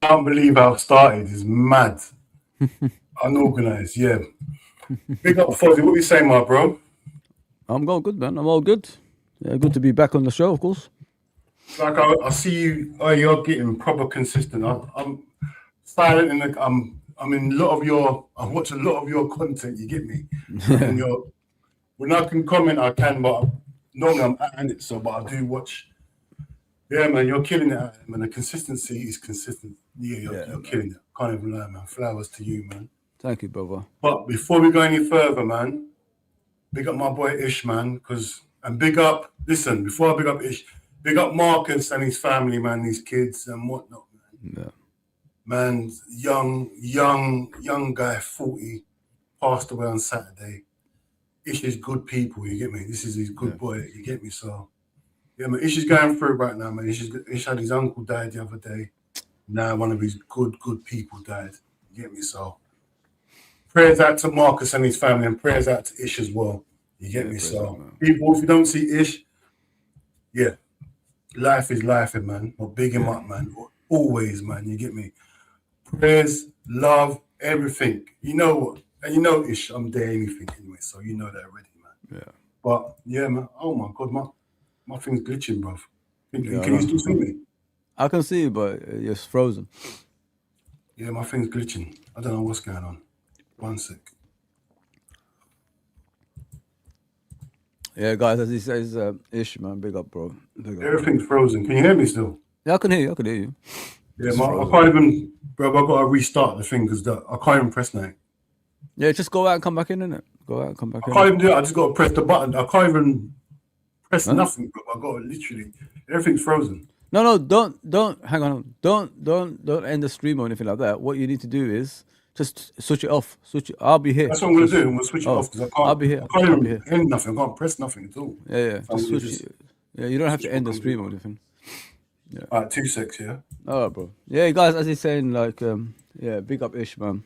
can't believe how it started. It's mad. Unorganized, yeah. Big up, Fozzie. What you saying, my bro? I'm going good, man. I'm all good. Yeah, good to be back on the show, of course. Like I see you. Oh, you're getting proper consistent. I'm silent in the. I'm in a lot of your. I watch a lot of your content. You get me? And your when I can comment, I can, but normally I'm at it. So, but I do watch. Yeah, man, you're killing it, man. The consistency is consistent. Yeah, you're killing it. Can't even lie, man. Flowers to you, man. Thank you, brother. But before we go any further, man, big up my boy Ish, man, and big up. Listen, before I big up Ish, big up Marcus and his family, man, his kids and whatnot, man. Yeah. Man, young guy, 40, passed away on Saturday. Ish is good people, you get me? This is his good boy, you get me? So, yeah, man, Ish is going through right now, man. Ish had his uncle died the other day. Now one of his good people died, you get me? So, prayers out to Marcus and his family, and prayers out to Ish as well, you get me? So, people, if you don't see Ish, yeah, life is life, man. But big him up, man. Always, man, you get me? Prayers, love, everything. You know what? And you know, Ish, I'm there, anything anyway. So you know that already, man. Yeah. But yeah, man. Oh my God, my thing's glitching, bruv. Can you still see me? I can see you, but it's frozen. Yeah, my thing's glitching. I don't know what's going on. One sec. Yeah, guys, as he says, Ish, man, big up, bro. Big up. Everything's frozen. Can you hear me still? Yeah, I can hear you. Yeah, I can't even, bro. I've got to restart the thing because I can't even press now. Yeah, just go out and come back in, innit? Go out and come back in. I can't even do it. I just got to press the button. I can't even press nothing, bro. I got to literally, everything's frozen. No, don't, hang on. Don't end the stream or anything like that. What you need to do is just switch it off. I'll be here. That's what I'm going to do. I'm going to switch it off because I can't. I'll be here. I can't even end nothing. I can't press nothing at all. Yeah. Just switch. Yeah, you don't have to end the stream or anything. Yeah. All right, 2 secs, yeah. All right, bro. Yeah, guys, as he's saying, like, big up Ish, man.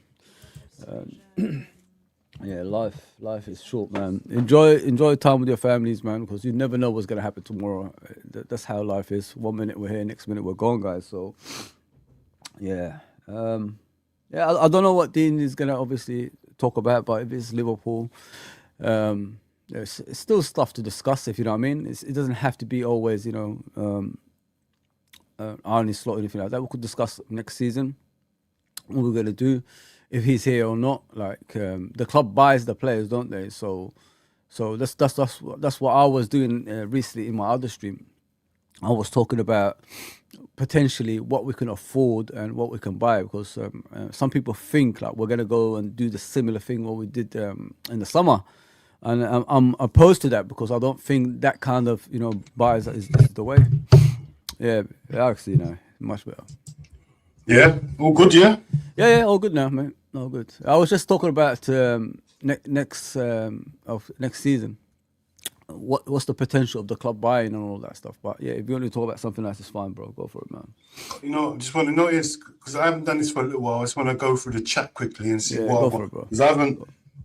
Yeah, life is short, man. Enjoy time with your families, man, because you never know what's gonna happen tomorrow. That's how life is. 1 minute we're here, next minute we're gone, guys. So, yeah, I don't know what Dean is gonna obviously talk about, but if it's Liverpool, there's still stuff to discuss. If you know what I mean, it doesn't have to be always, Arne Slot or anything like that. We could discuss next season what we're gonna do, if he's here or not. Like the club buys the players, don't they? So that's what I was doing recently in my other stream. I was talking about potentially what we can afford and what we can buy, because some people think like we're gonna go and do the similar thing what we did in the summer, and I'm opposed to that because I don't think that kind of buys is the way. Yeah, actually, much better. Yeah, all good, yeah? Yeah, all good now, mate. All good. I was just talking about next season. What's the potential of the club buying and all that stuff? But yeah, if you want to talk about something else, it's fine, bro. Go for it, man. I just want to notice, because I haven't done this for a little while. I just want to go through the chat quickly and see go for it, bro. Because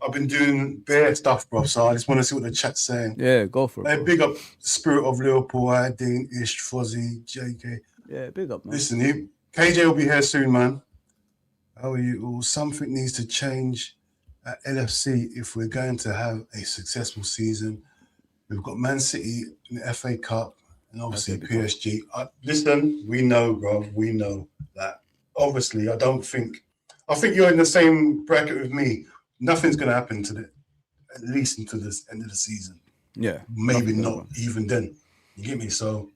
I've been doing bare stuff, bro. So I just want to see what the chat's saying. Yeah, go for it. Hey, big up Spirit of Liverpool, Dean, Ish, Fozzie, JK. Yeah, big up, man. Listen, KJ will be here soon, man. How are you all? Something needs to change at LFC if we're going to have a successful season. We've got Man City in the FA Cup and obviously PSG. Listen, we know, bro. We know that. Obviously, I think you're in the same bracket with me. Nothing's going to happen at least until the end of the season. Yeah. Maybe not even then. You get me? So,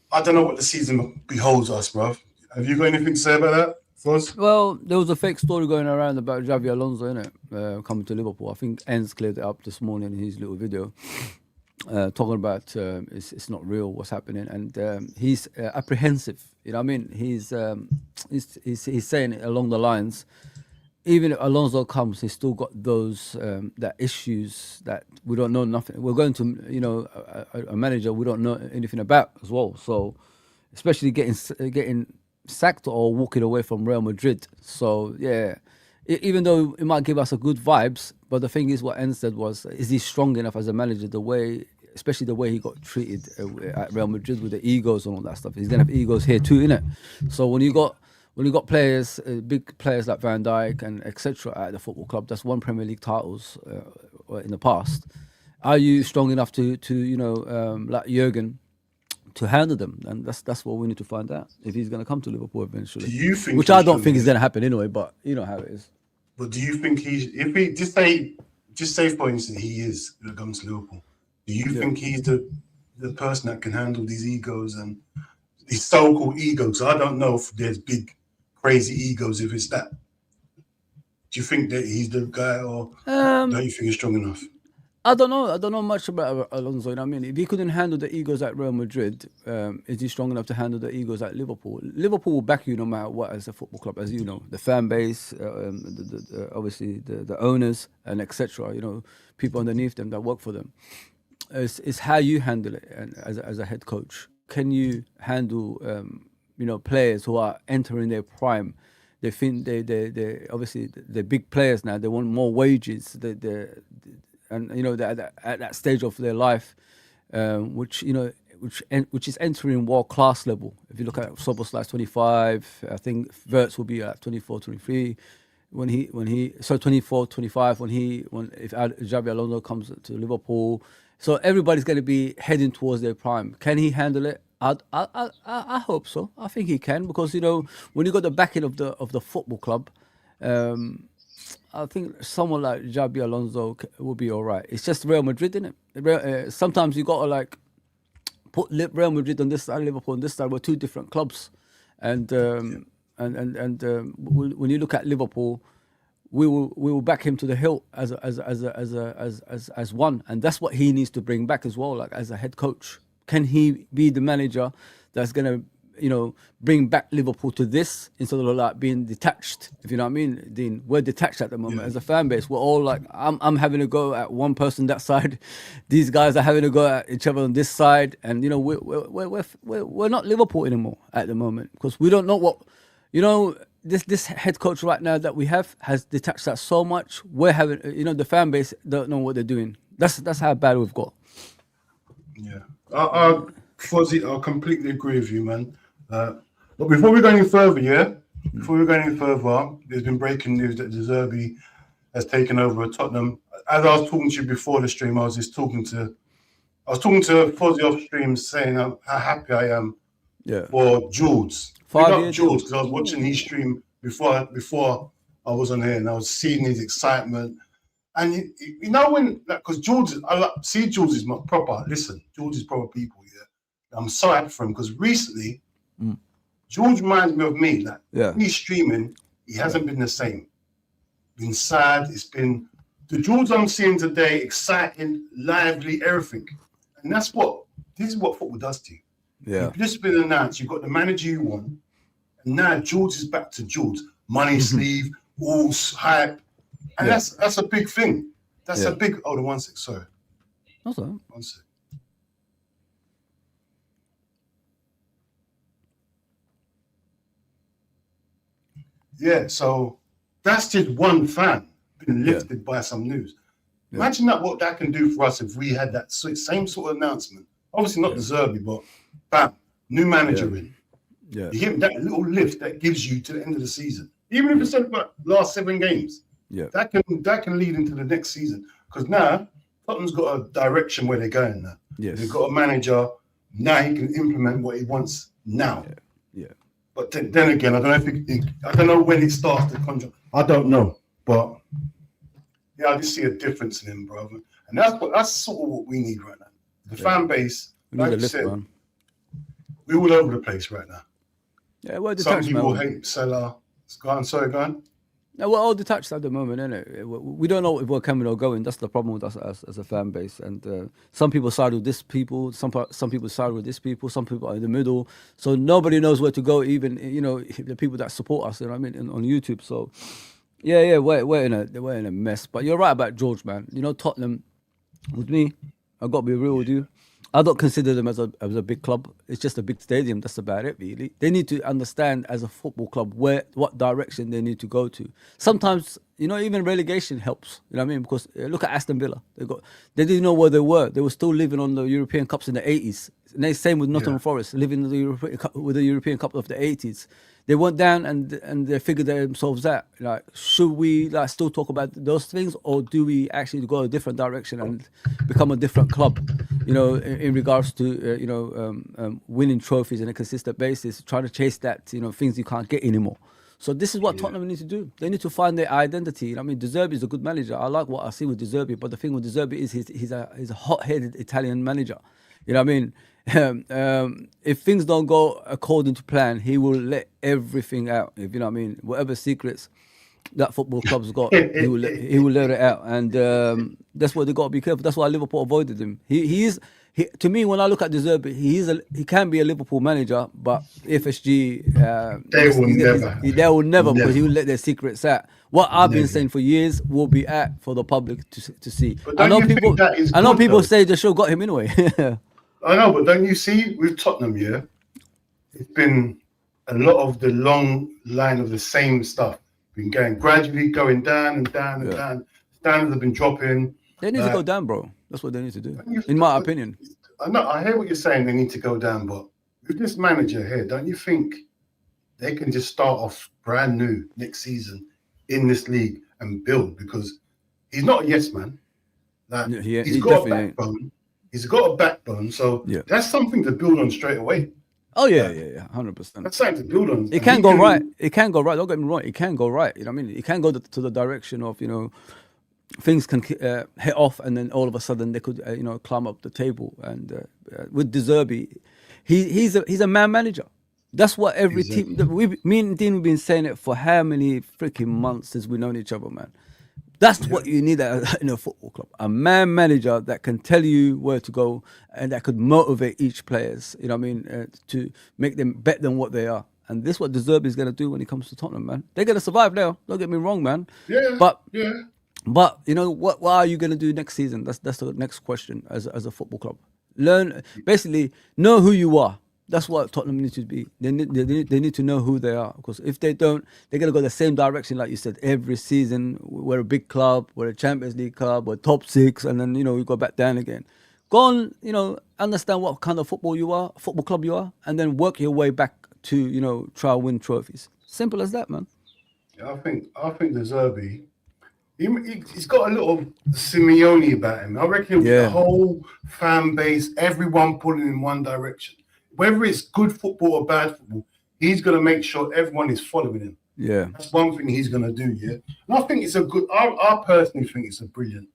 I don't know what the season beholds us, bro. Have you got anything to say about that, Foz? Well, there was a fake story going around about Xavi Alonso, innit? Coming to Liverpool. I think Enz cleared it up this morning in his little video, talking about it's not real, what's happening, and he's apprehensive. You know what I mean? He's saying it along the lines, even if Alonso comes, he's still got those that issues that we don't know nothing. We're going to a manager we don't know anything about as well. So especially getting sacked or walking away from Real Madrid. So yeah, even though it might give us a good vibes, but the thing is, what Enz said was, is he strong enough as a manager? Especially the way he got treated at Real Madrid with the egos and all that stuff. He's gonna have egos here too, innit? So when you got when you got players, big players like Van Dijk and etc. at the football club that's won Premier League titles in the past, are you strong enough to like Jurgen, to handle them? And that's what we need to find out if he's going to come to Liverpool eventually. Do you think? Which I don't think is going to happen anyway, but you know how it is. But do you think if he just say for instance he is going to come to Liverpool, do you think he's the person that can handle these egos and these so-called egos? I don't know if there's big crazy egos, if it's that. Do you think that he's the guy, or don't you think he's strong enough? I don't know much about Alonso. You know what I mean? If he couldn't handle the egos at Real Madrid, is he strong enough to handle the egos at Liverpool? Liverpool will back you no matter what as a football club, as you know. The fan base, obviously the owners and etc. You know, people underneath them that work for them. It's how you handle it, and as a head coach, can you handle players who are entering their prime? They think they obviously they're big players now. They want more wages. And they're at that stage of their life, which is entering world class level. If you look at Soboslai's 25, I think Wirtz will be at 24, 23. When he 24, 25 when if Xabi Alonso comes to Liverpool, so everybody's going to be heading towards their prime. Can he handle it? I hope so. I think he can, because when you got the backing of the football club. I think someone like Xabi Alonso will be all right. It's just Real Madrid, isn't it? Sometimes you got to put Real Madrid on this side, Liverpool on this side. We're two different clubs, and when you look at Liverpool, we will back him to the hilt as one, and that's what he needs to bring back as well. Like as a head coach, can he be the manager that's gonna bring back Liverpool to this, instead of being detached? If you know what I mean, Dean. We're detached at the moment as a fan base. We're all I'm having a go at one person that side. These guys are having a go at each other on this side, and we're not Liverpool anymore at the moment, because we don't know what this head coach right now that we have has detached us so much. We're having the fan base don't know what they're doing. That's how bad we've got. Yeah, Fuzzy, I completely agree with you, man. But before we go any further, there's been breaking news that De Zerbi has taken over at Tottenham. As I was talking to you before the stream, I was talking to Fuzzy off stream, saying how happy I am for Jules. Jules, because I was watching his stream before I was on here, and I was seeing his excitement. And when, because Jules is my proper. Listen, Jules is proper people. Yeah, I'm so happy for him, because recently. George reminds me of me. He's streaming, he hasn't been the same. Been sad. It's been the George I'm seeing today, exciting, lively, everything. And this is what football does to you. Yeah. You've just been announced, you've got the manager you want, and now George is back to George. Money sleeve, all hype. And that's a big thing. That's a big the 1 sec, sorry. That's all right. 1 sec. Yeah, so that's just one fan being lifted by some news. Imagine what that can do for us if we had that same sort of announcement. Obviously not De Zerbi, but bam, new manager in. Yeah. You get that little lift that gives you to the end of the season. Even if it's about last 7 games. Yeah. That can lead into the next season. Because now Tottenham's got a direction where they're going now. Yes. They've got a manager, now he can implement what he wants now. Yeah. But then again, I don't know when it starts the contract. I don't know, but I just see a difference in him, bro. And that's sort of what we need right now. The fan base, like you said, we're all over the place right now. Yeah, we're detached. Some people hate Salah. Go on. No, we're all detached at the moment, innit? We don't know if we're coming or going. That's the problem with us as a fan base. And some people side with this people, some people side with this people, some people are in the middle. So nobody knows where to go, even the people that support us. You know what I mean, on YouTube. So we're in a mess. But you're right about George, man. Tottenham. With me, I've got to be real with you. I don't consider them as a big club. It's just a big stadium. That's about it, really. They need to understand as a football club what direction they need to go to. Sometimes, even relegation helps. You know what I mean? Because look at Aston Villa. They didn't know where they were. They were still living on the European Cups in the 80s. And same with Nottingham Forest, living with the European Cup of the 80s. they went down and they figured themselves out. Like, should we like still talk about those things, or do we actually go a different direction and become a different club? You know, in regards to winning trophies on a consistent basis, trying to chase that, you know, things you can't get anymore. So this is what Tottenham need to do. They need to find their identity. I mean, De Zerbi is a good manager. I like what I see with De Zerbi, but the thing with De Zerbi is he's a hot-headed Italian manager. You know what I mean? If things don't go according to plan, he will let everything out. If you know what I mean, whatever secrets that football club's got, he will let it out, and that's why they got to be careful. That's why Liverpool avoided him. To me, when I look at De Zerbi, he can be a Liverpool manager, but FSG they will never because he will let their secrets out. What I've been saying for years will be out for the public to see. I know people say the show got him anyway. I know, but don't you see with Tottenham, yeah, it's been a lot of the long line of the same stuff. Been gradually going down and down and down. Standards have been dropping. They need to go down, bro. That's what they need to do, in my opinion. I know. I hear what you're saying. They need to go down, but with this manager here, don't you think they can just start off brand new next season in this league and build? Because he's not a yes man. Like, he's got a backbone. He's got a backbone, so that's something to build on straight away. Oh yeah, 100%. That's something to build on. It can go right. It can go right. Don't get me wrong. It can go right. You know what I mean? It can go to the direction of, you know, things can hit off, and then all of a sudden they could climb up the table. And with De Zerbi, he's a man manager. That's what every team. Me and Dean have been saying it for how many freaking months since we've known each other, man. That's what you need in a football club. A man manager that can tell you where to go and that could motivate each players, you know what I mean, to make them better than what they are. And this is what De Zerbi is going to do when it comes to Tottenham, man. They're going to survive now. Don't get me wrong, man. But you know, what are you going to do next season? That's the next question as a football club. Basically, know who you are. That's what Tottenham needs to be. They need to know who they are, because if they don't, they're going to go the same direction, like you said, every season. We're a big club, we're a Champions League club, we're top 6, and then, you know, we go back down again. Go on, you know, understand what kind of football club you are, and then work your way back to, you know, try and win trophies. Simple as that, man. Yeah, I think De Zerbi, he's got a little Simeone about him. I reckon the whole fan base, everyone pulling in one direction. Whether it's good football or bad football, he's going to make sure everyone is following him. Yeah, that's one thing he's going to do. Yeah, and I think it's a good. I personally think it's a brilliant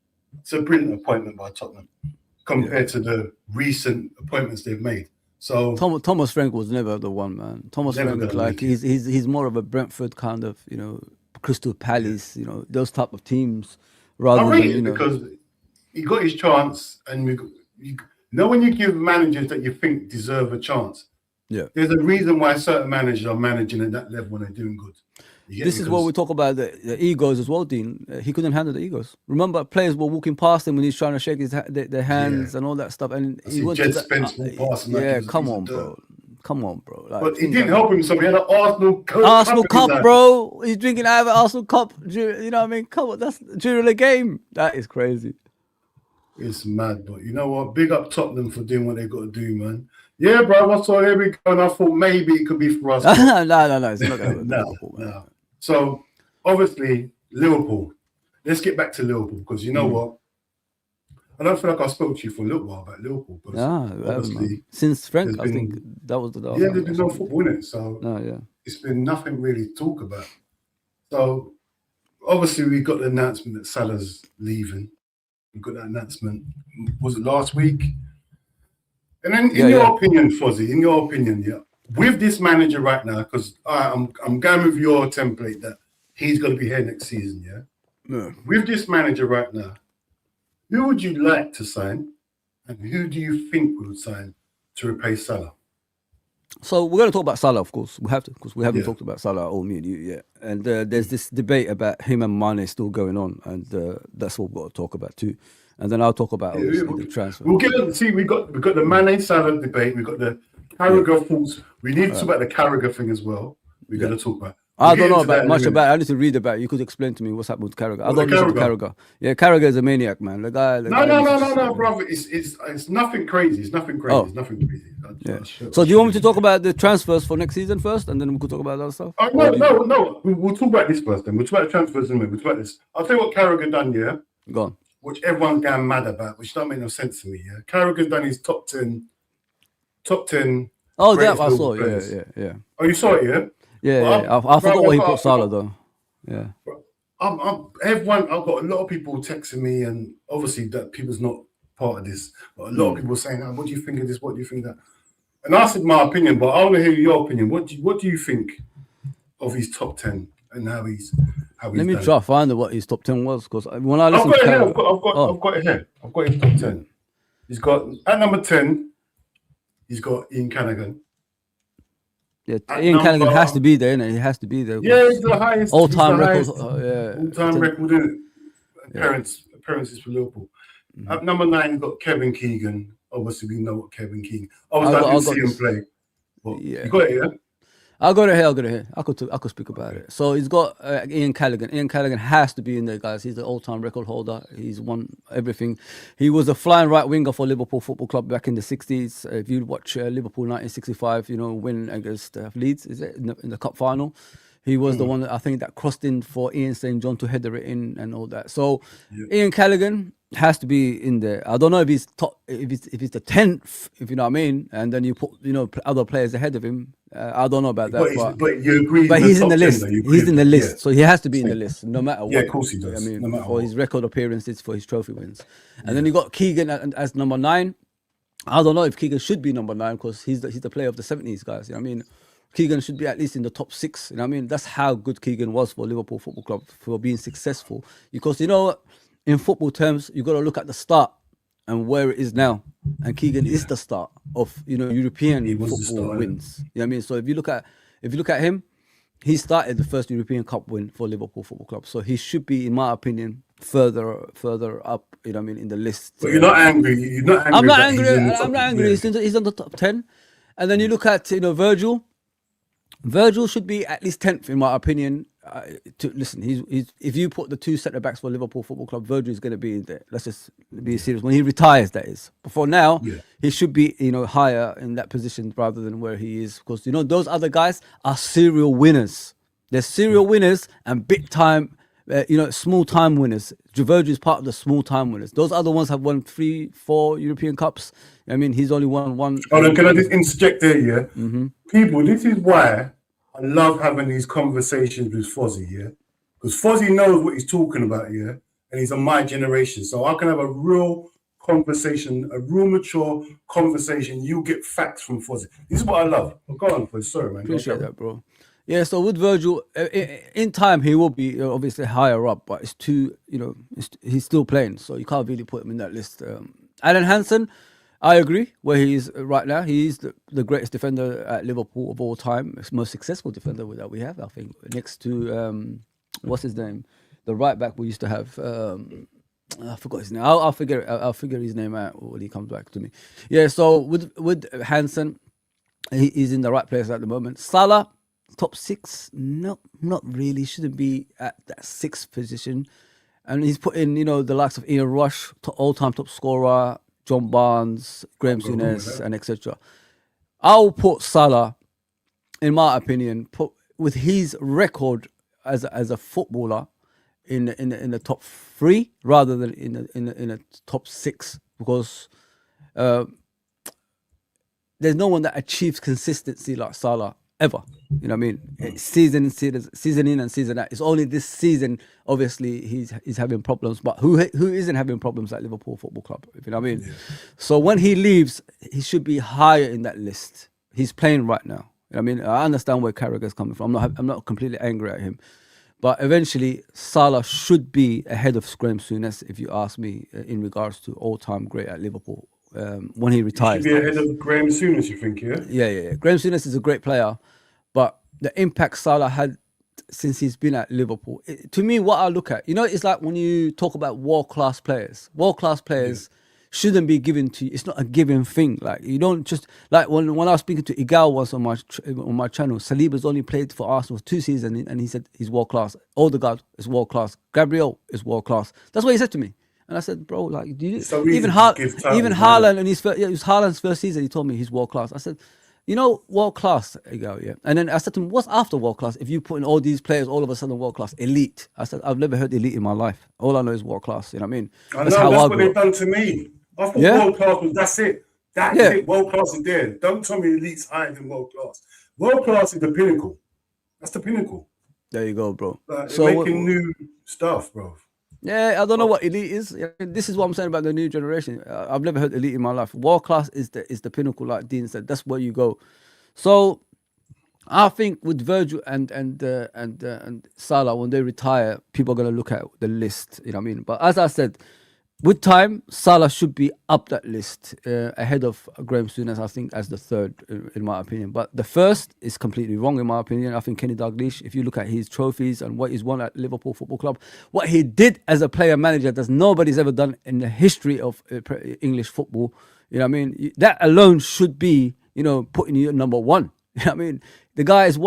appointment by Tottenham compared to the recent appointments they've made. So Thomas Frank was never the one, man. Thomas Frank, like he's more of a Brentford kind of, you know, Crystal Palace, you know, those type of teams. Rather than, you know, because he got his chance, and you know, when you give managers that you think deserve a chance, there's a reason why certain managers are managing at that level when they're doing good. This is what we talk about, the egos as well, Dean. He couldn't handle the egos. Remember, players were walking past him when he's trying to shake their hands and all that stuff. And he went to Spence walk past him. Come on, bro. Like, but he didn't help himself. He had an Arsenal Cup, bro. He's drinking out of an Arsenal Cup. You know what I mean? Come on, that's during the game. That is crazy. It's mad, but you know what? Big up Tottenham for doing what they got to do, man. Yeah, bro. I saw here we go, and I thought maybe it could be for us. No. It's not no. So obviously Liverpool. Let's get back to Liverpool, because you know what? I don't feel like I spoke to you for a little while about Liverpool. Obviously, since Frank, I think that was the last. Yeah, there's been no football in it, so it's been nothing really to talk about. So obviously we got the announcement that Salah's leaving. We got that announcement. Was it last week? And then, in your opinion, Fozzie, with this manager right now, because I'm going with your template that he's going to be here next season, With this manager right now, who would you like to sign, and who do you think would sign to replace Salah? So we're going to talk about Salah, of course. We have to, because we haven't talked about Salah at all, me and you yet. And there's this debate about him and Mane still going on, and that's what we've got to talk about too. And then I'll talk about the transfer. We'll get on. See, we got the Mane Salah debate. We got the Carragher thoughts. We need to talk about the Carragher thing as well. We're going to talk about. I don't get know into that about in a much minute. about it. I need to read about it. You could explain to me what's happened with Carragher. I What, don't the listen to Carragher? Carragher. Yeah, Carragher is a maniac, man. The guy. No, brother. It's nothing crazy. It's nothing crazy. Oh, It's nothing crazy. yeah. So do you want me to talk about the transfers for next season first, and then we could talk about other stuff? Oh, Or do you... no. We'll talk about this first. Then we'll talk about the transfers in a minute. We'll talk about this. I'll tell you what Carragher done. Yeah, Go on. which everyone's getting mad about, which don't make no sense to me. Yeah, Carragher's done his top 10. Oh, that greatest I Liverpool saw. players. Yeah. Oh, you saw it, yeah? Yeah. I forgot what he put Salah though. Yeah. Everyone, I've got a lot of people texting me, and obviously that people's not part of this, but a lot of people saying, "What do you think of this? What do you think of that?" And I said my opinion, but I want to hear your opinion. What do you think of his top 10 and how he's Let me done? try to find out what his top 10 was, because when I I've listen got to it here. Carragher, I've got it here. I've got his top 10. He's got at number 10. He's got Ian Callaghan. yeah, Ian Callaghan has to be there, innit? He has to be there. Yeah, he's the highest all-time record. all-time record in appearances for Liverpool. At number 9, he's got Kevin Keegan. Obviously, we know what Kevin Keegan. Obviously, I didn't see him play. But Yeah. you got it, yeah? I got it here. I could speak about it. So he's got Ian Callaghan. Ian Callaghan has to be in there, guys. He's the all-time record holder. He's won everything. He was a flying right winger for Liverpool Football Club back in the 60s. If you watch Liverpool 1965, win against Leeds, is it in the cup final? He was the one that I think that crossed in for Ian St. John to header it in and all that. So Ian Callaghan has to be in there. I don't know if he's top, if he's the 10th, if you know what I mean. And then you put other players ahead of him. I don't know about that, but you agree. But he's in the list. He's in the list, yeah. so he has to be in the list, no matter what. Yeah, of course he does. I mean, no matter for what. his record appearances, for his trophy wins, and then you got Keegan as number 9. I don't know if Keegan should be number 9 because he's the player of the 70s, guys. You know what I mean? Keegan should be at least in the top 6. You know what I mean? That's how good Keegan was for Liverpool Football Club for being successful. Because in football terms, you got to look at the start and where it is now. And Keegan is the start of European football wins. You know what I mean? So if you look at him, he started the first European Cup win for Liverpool Football Club. So he should be, in my opinion, further up. You know what I mean, in the list. But you're not angry. You're not angry. I'm not angry. I'm not angry. Yeah. He's in the top 10. And then you look at Virgil. Virgil should be at least 10th, in my opinion. Listen, he's if you put the 2 centre backs for Liverpool Football Club, Virgil is going to be in there. Let's just be serious. When he retires, that is. But for now, he should be higher in that position rather than where he is, because those other guys are serial winners. They're serial winners and big time, small time winners. Virgil is part of the small time winners. Those other ones have won 3-4 European Cups. I mean, he's only won 1. Oh, can I just interject there? Yeah, people. This is why I love having these conversations with Fozzie. Yeah, because Fozzie knows what he's talking about. Yeah, and he's on my generation, so I can have a real conversation, a real mature conversation. You get facts from Fozzie. This is what I love. Oh, go on, Fozzie. Sorry, man. Appreciate that, bro. Yeah, so with Virgil, in time he will be obviously higher up, but it's too, he's still playing, so you can't really put him in that list. Alan Hansen, I agree where he is right now. He is the greatest defender at Liverpool of all time, most successful defender that we have, I think, next to what's his name, the right back we used to have. I forgot his name. I'll figure his name out when he comes back to me. Yeah, so with Hansen, he's in the right place at the moment. Salah. Top 6, no, not really. Shouldn't be at that 6th position. And he's put in, the likes of Ian Rush, all-time top scorer, John Barnes, Graham Souness, and etc. I'll put Salah, in my opinion, with his record as a footballer, in the top 3 rather than in the top 6, because there's no one that achieves consistency like Salah. Ever, you know what I mean? Season in and season out. It's only this season, obviously, he's having problems. But who isn't having problems at Liverpool Football Club? If you know what I mean. Yeah. So when he leaves, he should be higher in that list. He's playing right now. You know what I mean? I understand where Carragher's coming from. I'm not completely angry at him, but eventually Salah should be ahead of Graham Souness, if you ask me, in regards to all-time great at Liverpool. When he retires, he should be ahead of Graham Souness, you think? Yeah. Graham Souness is a great player, but the impact Salah had since he's been at Liverpool, to me, what I look at, it's like when you talk about world-class players shouldn't be given to you. It's not a given thing. Like you don't just like when I was speaking to Igal once on my channel, Saliba's only played for Arsenal 2 seasons, and he said he's world class. Odegaard is world class. Gabriel is world class. That's what he said to me. And I said, bro, like, do you So even Haaland and it was Haaland's first season. He told me he's world class. I said, you know, world class, Igal, yeah. And then I said to him, what's after world class? If you put in all these players, all of a sudden world class, elite. I said, I've never heard elite in my life. All I know is world class. You know what I mean? That's what they've done to me. I thought world class was that's it. That's it. World class is there. Don't tell me elite's higher than world class. World class is the pinnacle. That's the pinnacle. There you go, bro. Like, so making new stuff, bro. Yeah, I don't know what elite is. This is what I'm saying about the new generation. I've never heard elite in my life. World class is the pinnacle, like Dean said. That's where you go. So I think with Virgil and Salah, when they retire, people are gonna look at the list. You know what I mean? But as I said, with time, Salah should be up that list ahead of Graham Souness, I think, as the third, in my opinion. But the first is completely wrong, in my opinion. I think Kenny Dalglish, if you look at his trophies and what he's won at Liverpool Football Club, what he did as a player manager that nobody's ever done in the history of English football. You know what I mean? That alone should be, you know, putting you at number one. You know what I mean? The guy is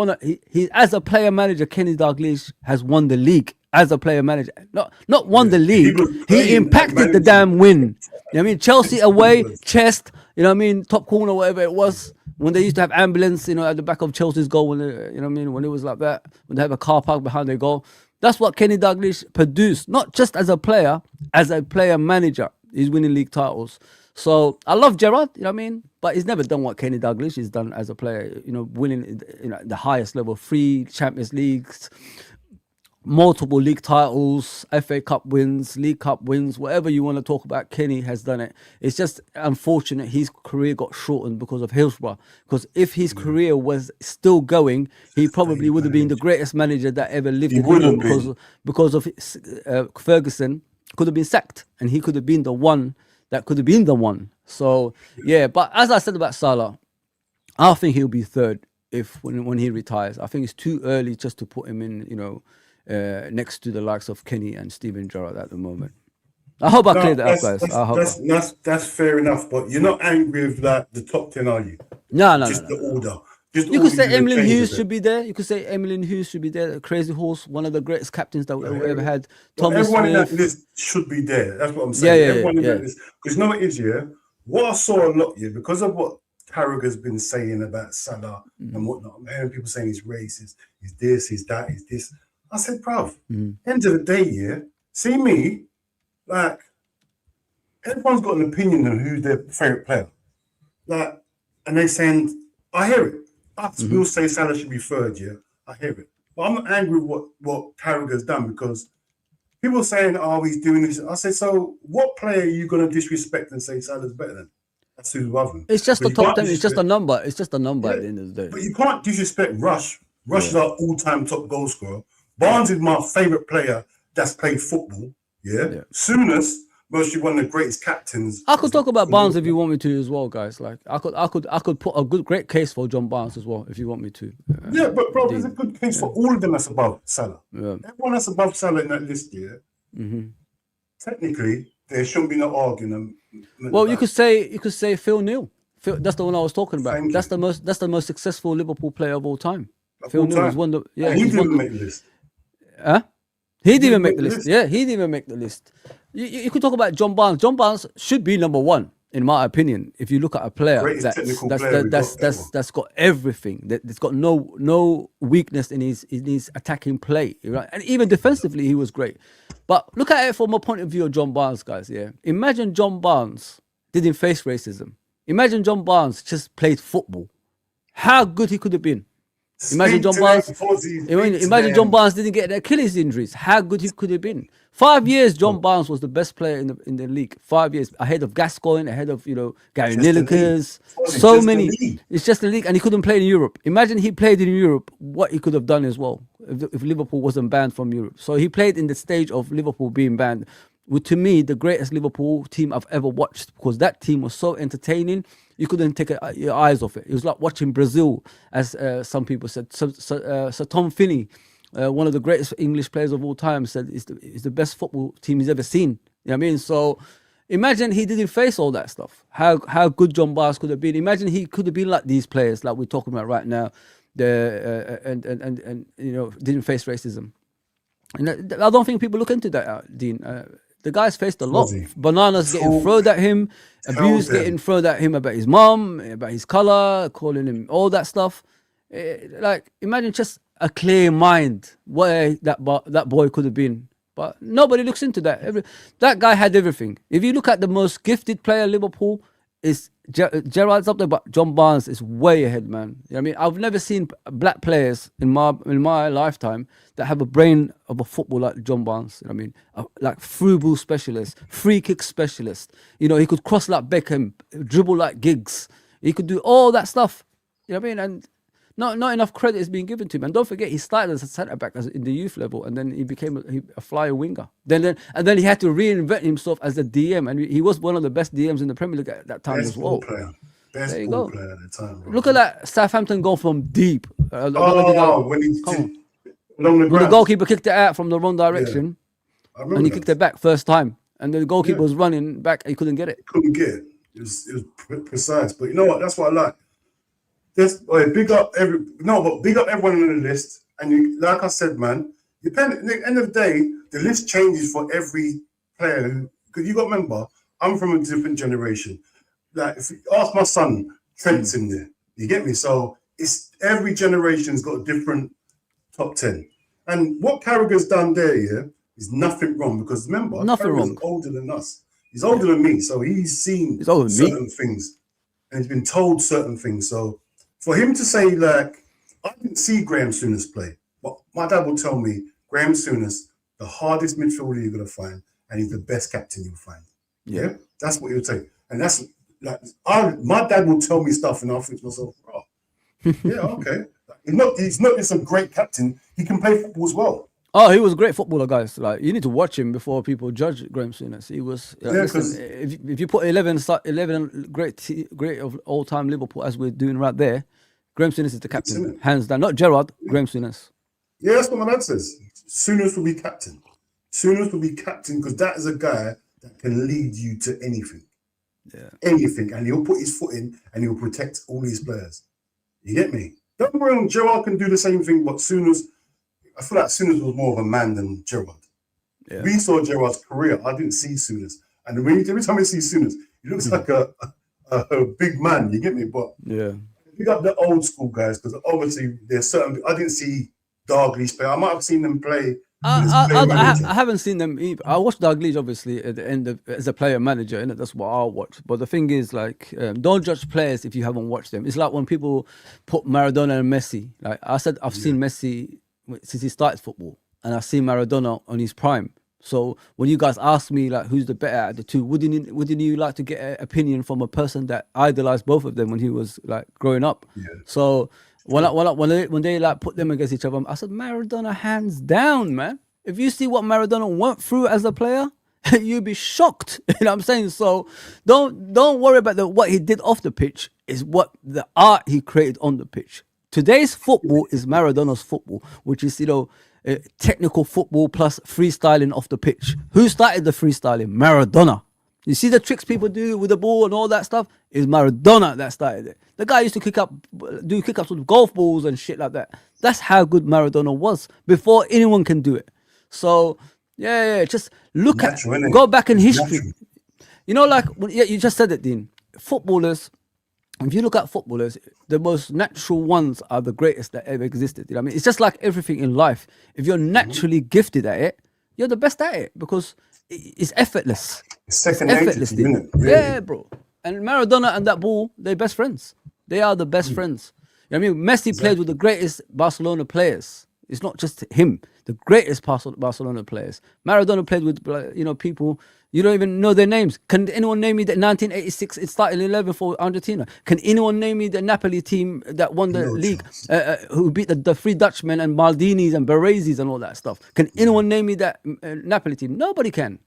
he as a player manager, Kenny Dalglish has won the league. As a player manager, not won the league. He impacted the damn win. You know what I mean? Chelsea away, chest. You know what I mean? Top corner, whatever it was. When they used to have ambulance, you know, at the back of Chelsea's goal. When you know what I mean? When it was like that, when they have a car park behind their goal. That's what Kenny Dalglish produced. Not just as a player manager. He's winning league titles. So I love Gerrard. You know what I mean? But he's never done what Kenny Dalglish has done as a player. You know, winning the highest level, 3 Champions Leagues. Multiple league titles, FA Cup wins, League Cup wins, whatever you want to talk about, Kenny has done it. It's just unfortunate his career got shortened because of Hillsborough. Because if his career was still going, he probably would have been the greatest manager that ever lived in England because of Ferguson could have been sacked and he could have been the one that could have been the one. So, yeah, but as I said about Salah, I think he'll be third when he retires. I think it's too early just to put him in, you know, next to the likes of Kenny and Steven Gerrard at the moment. I hope I cleared that up, guys. That's fair enough, but you're not angry with like the top 10, are you? No. The order. You could say Emlyn Hughes should be there. You could say Emlyn Hughes should be there. Crazy Horse, one of the greatest captains that we ever had. Thomas everyone Smith. in that list should be there. That's what I'm saying. Everyone in that list. Because you know what it is, yeah? What I saw a lot, because of what Carragher's been saying about Salah and whatnot. I'm hearing people saying he's racist, he's this, he's that, he's this. I said, bruv, end of the day, see me, like, everyone's got an opinion on who's their favourite player. Like, and they're saying, I hear it. I will say Salah should be third, I hear it. But I'm not angry with what Carragher's done because people are saying, oh, he's doing this. I said, so what player are you going to disrespect and say Salah's better than? That's who's above him. It's just the top 10. It's just a number. It's just a number at the end of the day. But you can't disrespect Rush. Rush is our all-time top goal scorer. Barnes is my favourite player that's played football. Souness, mostly one of the greatest captains. I could talk about Barnes if you want me to as well, guys. Like I could put a great case for John Barnes as well if you want me to. But bro, there's a good case for all of them that's above Salah. Everyone that's above Salah in that list, technically there shouldn't be no argument. Well, you could say Phil Neal. That's the one I was talking about. That's the most successful Liverpool player of all time. Phil Neal is one of the, he didn't make the list. He didn't even make the list. Yeah, he didn't even make the list. You could talk about John Barnes. John Barnes should be number one, in my opinion. If you look at a player that's got everything, that's got no weakness in his attacking play, right? And even defensively, he was great. But look at it from a point of view of John Barnes, guys. Yeah, imagine John Barnes didn't face racism. Imagine John Barnes just played football. How good he could have been. Imagine John Barnes didn't get the Achilles injuries. How good he could have been. 5 years, John Barnes was the best player in the league. 5 years ahead of Gascoigne, ahead of Gary Lineker. So many. It's just the league, and he couldn't play in Europe. Imagine he played in Europe, what he could have done as well if Liverpool wasn't banned from Europe. So he played in the stage of Liverpool being banned. To me, the greatest Liverpool team I've ever watched, because that team was so entertaining. You couldn't take your eyes off it. It was like watching Brazil, as some people said. So Tom Finney, one of the greatest English players of all time, said it's the best football team he's ever seen. You know what I mean? So, Imagine he didn't face all that stuff. How good John Barnes could have been. Imagine he could have been like these players, like we're talking about right now, and you know, didn't face racism. And I don't think people look into that, Dean. The guy's faced a lot. Bananas getting thrown at him, abuse getting thrown at him about his mom, about his color, calling him all that stuff. Like, imagine just a clear mind where that boy could have been. But nobody looks into that. That guy had everything. If you look at the most gifted player in Liverpool, is Gerrard's up there, but John Barnes is way ahead, man. You know what I mean, I've never seen black players in my lifetime that have a brain of a football like John Barnes. You know what I mean, like through ball specialist, free kick specialist. You know, he could cross like Beckham, dribble like Giggs. He could do all that stuff. You know what I mean? And not enough credit is being given to him. And don't forget, he started as a centre back in the youth level, and then he became a flyer winger. Then he had to reinvent himself as a DM, and he was one of the best DMs in the Premier League at that time as well. Best ball player at the time. Bro. Look at that Southampton goal from deep. When he along the when the goalkeeper kicked it out from the wrong direction, and he kicked it back first time, and the goalkeeper was running back, he couldn't get it. It was precise. But you know what? That's what I like. Big up everyone on the list. And like I said, man, at the end of the day, the list changes for every player. Because you got to remember, I'm from a different generation. Like, if you ask my son, Trent's in there. You get me? So it's every generation's got a different top 10. And what Carragher's done there, is nothing wrong. Because remember, Carragher's older than us. He's older than me, so he's seen certain things. And he's been told certain things. So for him to say, like, I didn't see Graham Souness play, but my dad will tell me Graham Souness, the hardest midfielder you're going to find, and he's the best captain you'll find. Yeah? That's what he'll say. And that's like, my dad will tell me stuff, and I'll think to myself, oh, yeah, okay. He's not just a great captain, he can play football as well. Oh, he was a great footballer, guys. Like, you need to watch him before people judge Graham Souness. He was. Listen, if you put 11 great of all time Liverpool as we're doing right there, Graham Souness is the captain, hands down. Not Gerrard, Graham Souness. Yeah, that's what my dad says. Souness will be captain. Souness will be captain because that is a guy that can lead you to anything. Yeah. Anything, and he'll put his foot in and he'll protect all his players. You get me? Don't get me wrong, Gerrard can do the same thing, but Souness. I feel like Souness was more of a man than Gerrard. Yeah. We saw Gerrard's career. I didn't see Souness. And every time I see Souness, he looks like a big man. You get me? But we got the old school guys because obviously there's certain. I didn't see Dalglish play. I might have seen them play. I haven't seen them either. I watched Dalglish obviously at the end as a player manager, and that's what I'll watch. But the thing is, like, don't judge players if you haven't watched them. It's like when people put Maradona and Messi. Like I said, I've seen Messi since he started football, and I've seen Maradona on his prime. So when you guys ask me, like, who's the better at the two, wouldn't you like to get an opinion from a person that idolized both of them when he was like growing up? So when they like put them against each other, I said Maradona hands down, man. If you see what Maradona went through as a player, you'd be shocked. You know what I'm saying? So don't worry about what he did off the pitch. Is what the art he created on the pitch. Today's football is Maradona's football, which is, technical football plus freestyling off the pitch. Who started the freestyling? Maradona. You see the tricks people do with the ball and all that stuff? It's Maradona that started it. The guy used to do kick-ups with golf balls and shit like that. That's how good Maradona was before anyone can do it. So, just look go back in history. Natural. You know, like, you just said it, Dean. Footballers, if you look at footballers, the most natural ones are the greatest that ever existed. You know what I mean? It's just like everything in life. If you're naturally gifted at it, you're the best at it because it's effortless. It's second nature, isn't it? Really? Yeah, bro. And Maradona and that ball, they're best friends. They are the best friends. You know what I mean? Messi played with the greatest Barcelona players. It's not just him, the greatest Barcelona players. Maradona played with, people, you don't even know their names. Can anyone name me that 1986 it started 11 for Argentina? Can anyone name me the Napoli team that won the league, who beat the three Dutchmen and Maldinis and Baresi's and all that stuff? Can anyone name me that Napoli team? Nobody can.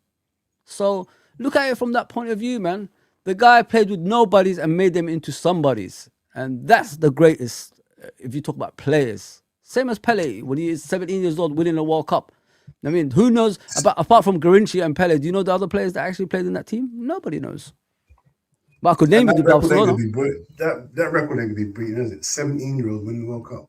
So look at it from that point of view, man. The guy played with nobodies and made them into somebodies. And that's the greatest, if you talk about players. Same as Pele, when he is 17 years old, winning a World Cup. I mean, who knows apart from Garinci and Pele? Do you know the other players that actually played in that team? Nobody knows. But I could name you the Barcelona. That record ain't gonna be beaten, is it? 17-year-old winning the World Cup.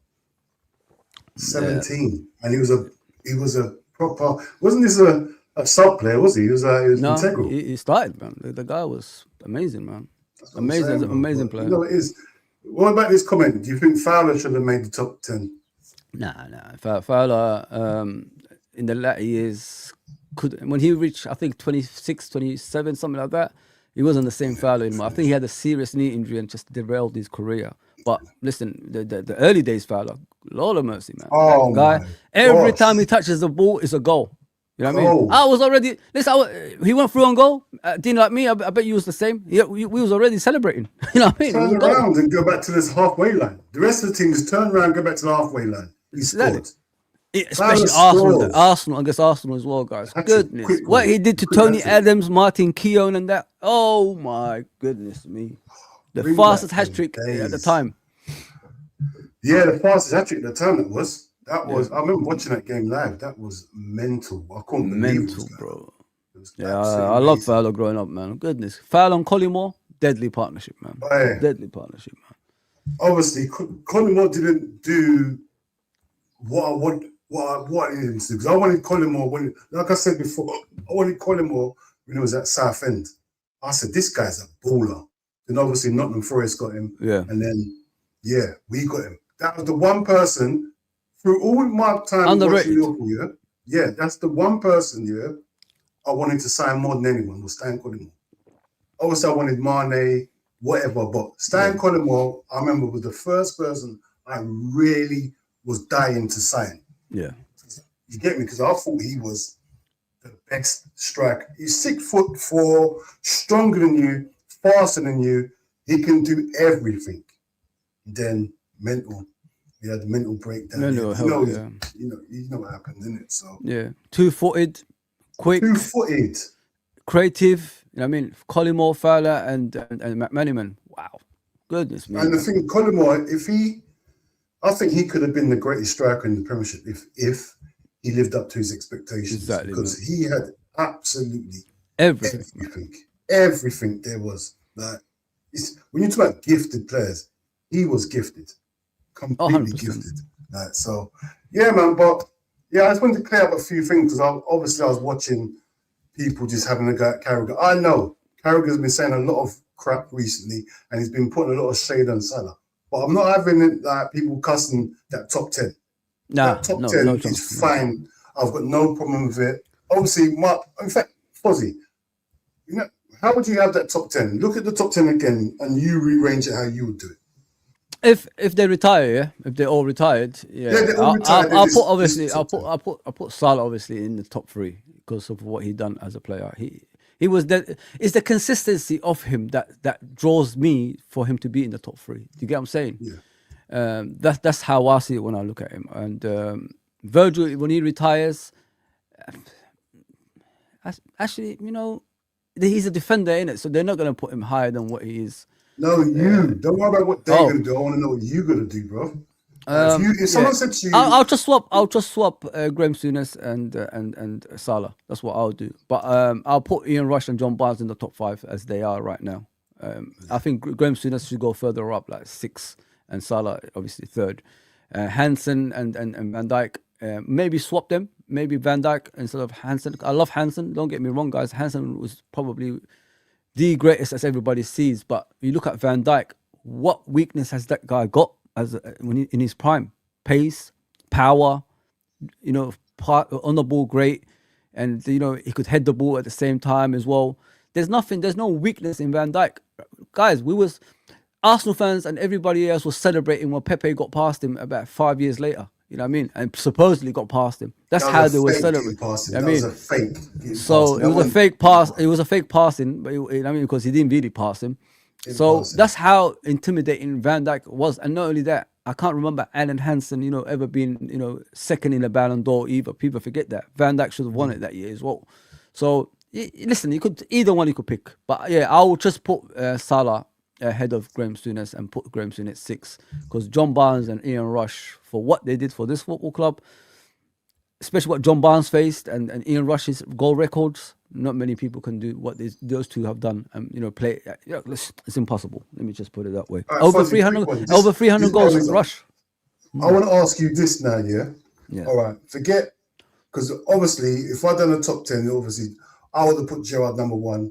17, and he was a proper. Wasn't this a sub player? Was he? He was integral. He started, man. The guy was amazing, man. Amazing player. You know it is. What about this comment? Do you think Fowler should have made the top 10? Nah. Fowler in the latter years when he reached, I think 26, 27, something like that. He wasn't the same Fowler anymore. I think he had a serious knee injury and just derailed his career. But listen, the early days Fowler, Lord of mercy, man. Oh, that guy, every time he touches the ball, it's a goal. You know what I mean? I was already, he went through on goal. Didn't like me, I bet you was the same. We was already celebrating. You know what I mean? Turn around and go back to this halfway line. The rest of the team just turn around and go back to the halfway line. He scored. Especially Arsenal against Arsenal as well, guys. Goodness. What he did to Tony Adams, Martin Keown and that. Oh my goodness me. The fastest hat-trick at the time. Yeah, the fastest hat-trick at the time it was. I remember watching that game live. That was mental. I couldn't believe it. Bro. I love Fowler growing up, man. Goodness. Fowler and Collymore, deadly partnership, man. Deadly partnership, man. Obviously, Collymore didn't do what I wanted him to do. Because I wanted Collymore like I said before, I wanted Collymore when he was at Southend. I said, this guy's a baller. Then obviously Nottingham Forest got him. Yeah. And then, we got him. That was the one person through all my time watching Liverpool, yeah, that's the one person, I wanted to sign more than anyone was Stan Collymore. Obviously, I wanted Mane, whatever, but Stan Collymore, I remember, was the first person I really was dying to sign. Yeah. You get me? Because I thought he was the best striker. He's 6'4", stronger than you, faster than you. He can do everything. Then mental. He had the mental breakdown. You know what happened, didn't it? So 2-footed, quick, creative. You know what I mean? Collymore, Fowler, and McManaman. Wow, goodness me. And the thing, Collymore, I think he could have been the greatest striker in the Premiership if he lived up to his expectations. Exactly, because he had absolutely everything. Everything there was. Like, when you talk about gifted players, he was gifted. Completely gifted. Like, so, man. But I just wanted to clear up a few things because I was watching people just having a go at Carragher. I know Carragher's been saying a lot of crap recently, and he's been putting a lot of shade on Salah. But I'm not having people cussing that top 10. That top 10 is fine. I've got no problem with it. Obviously, in fact, Fozzie, how would you have that top 10? Look at the top 10 again, and you rearrange it how you would do it. If they retire, if they're all retired, they're all retired. I'll put Salah obviously in the top 3 because of what he done as a player. He was that. It's the consistency of him that draws me for him to be in the top 3. Do you get what I'm saying? Yeah. That's how I see it when I look at him. And Virgil, when he retires, actually, he's a defender, innit? So they're not going to put him higher than what he is. No, don't worry about what they're going to do. I want to know what you're going to do, bro. If someone said to you, I'll just swap Graham Souness and Salah. That's what I'll do. But I'll put Ian Rush and John Barnes in the top 5 as they are right now. I think Graham Souness should go further up, like 6, and Salah obviously 3rd. Hansen and Van Dijk, maybe swap them. Maybe Van Dijk instead of Hansen. I love Hansen. Don't get me wrong, guys. Hansen was probably the greatest as everybody sees. But you look at Van Dijk, what weakness has that guy got in his prime? Pace, power, on the ball great, and he could head the ball at the same time as well. There's no weakness in Van Dijk, guys. Arsenal fans and everybody else was celebrating when Pepe got past him about 5 years later. You know what I mean? And supposedly got past him. That's how they were celebrating. That was a fake. So it was a fake pass. It was a fake passing, but because he didn't really pass him. So that's how intimidating Van Dijk was. And not only that, I can't remember Alan Hansen, ever being, second in the Ballon d'Or either. People forget that. Van Dijk should have won it that year as well. So listen, either one you could pick. But I would just put Salah ahead of Graham Souness and put Graham Souness 6, because John Barnes and Ian Rush, for what they did for this football club, especially what John Barnes faced and Ian Rush's goal records. Not many people can do what those two have done. Play. It's impossible. Let me just put it that way. All right, Over Fuzzy, 300, quick one. over 300 this goals. one is- Rush. I want to ask you this now, yeah? Yeah. All right, forget, because obviously, if I'd done a top 10, obviously, I would have put Gerrard number 1.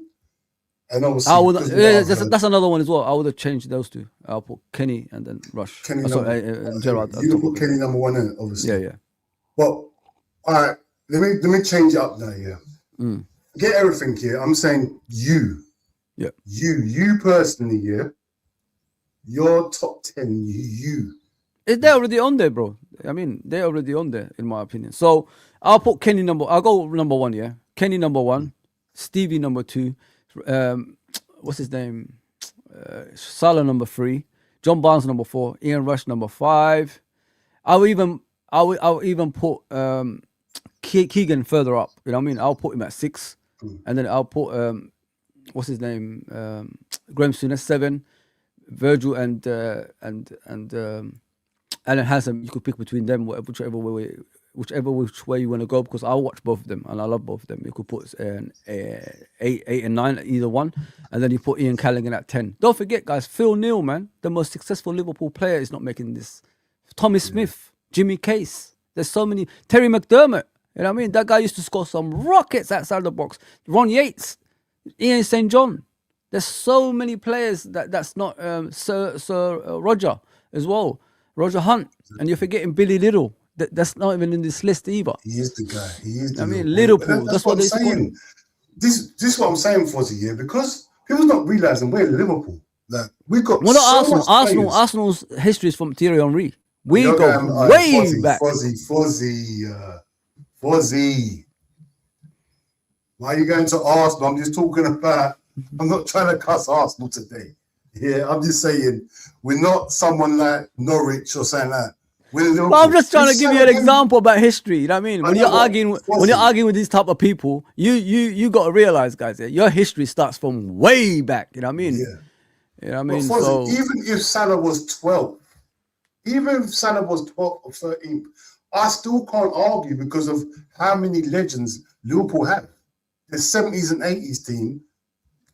And obviously, I would. because That's another one as well. I would have changed those two. I'll put Kenny and then Rush. Kenny Gerrard. you would put Kenny number 1 in it, obviously. Yeah. But, all right, let me change it up now, yeah? Mm. Get everything here. I'm saying you. Yeah. You personally, yeah? Your top 10, you. They're already on there, bro. I mean, they're already on there, in my opinion. So I'll put Kenny I'll go number 1, yeah? Kenny number 1, Stevie number 2, what's his name? Salah number 3, John Barnes number 4, Ian Rush number 5. I'll even put Keegan further up. You know what I mean? I'll put him at 6, and then I'll put what's his name? Graham Souness 7, Virgil and Alan Hansen. You could pick between them, whichever way you want to go, because I'll watch both of them and I love both of them. You could put 8 and 9 either one, and then you put Ian Callaghan at 10. Don't forget, guys, Phil Neal, man, the most successful Liverpool player, is not making this. Tommy Smith, Jimmy Case. There's so many. Terry McDermott. You know what I mean? That guy used to score some rockets outside the box. Ron Yates, Ian St. John. There's so many players that's not Sir Roger as well. Roger Hunt. And you're forgetting Billy Little. That's not even in this list either. He is the guy. He is the Liverpool. That's what they're saying. This is what I'm saying, Fozzy, yeah, because people not realizing we're Liverpool. Like, we got well, not so Arsenal. much Arsenal's history is from Thierry Henry. We players. go way Fozzy, back. Fozzy. Why are you going to Arsenal? I'm just talking about, I'm not trying to cuss Arsenal today. Yeah, I'm just saying, we're not someone like Norwich or something like that. Well, I'm just trying to give you an example about history. You know what I mean? When you're arguing with these type of people, you got to realize, guys, that your history starts from way back. You know what I mean? Yeah. You know what I mean? Fozzy, So even if Salah was 12, even if Salah was 12 or 13, I still can't argue because of how many legends Liverpool have. The 70s and 80s team,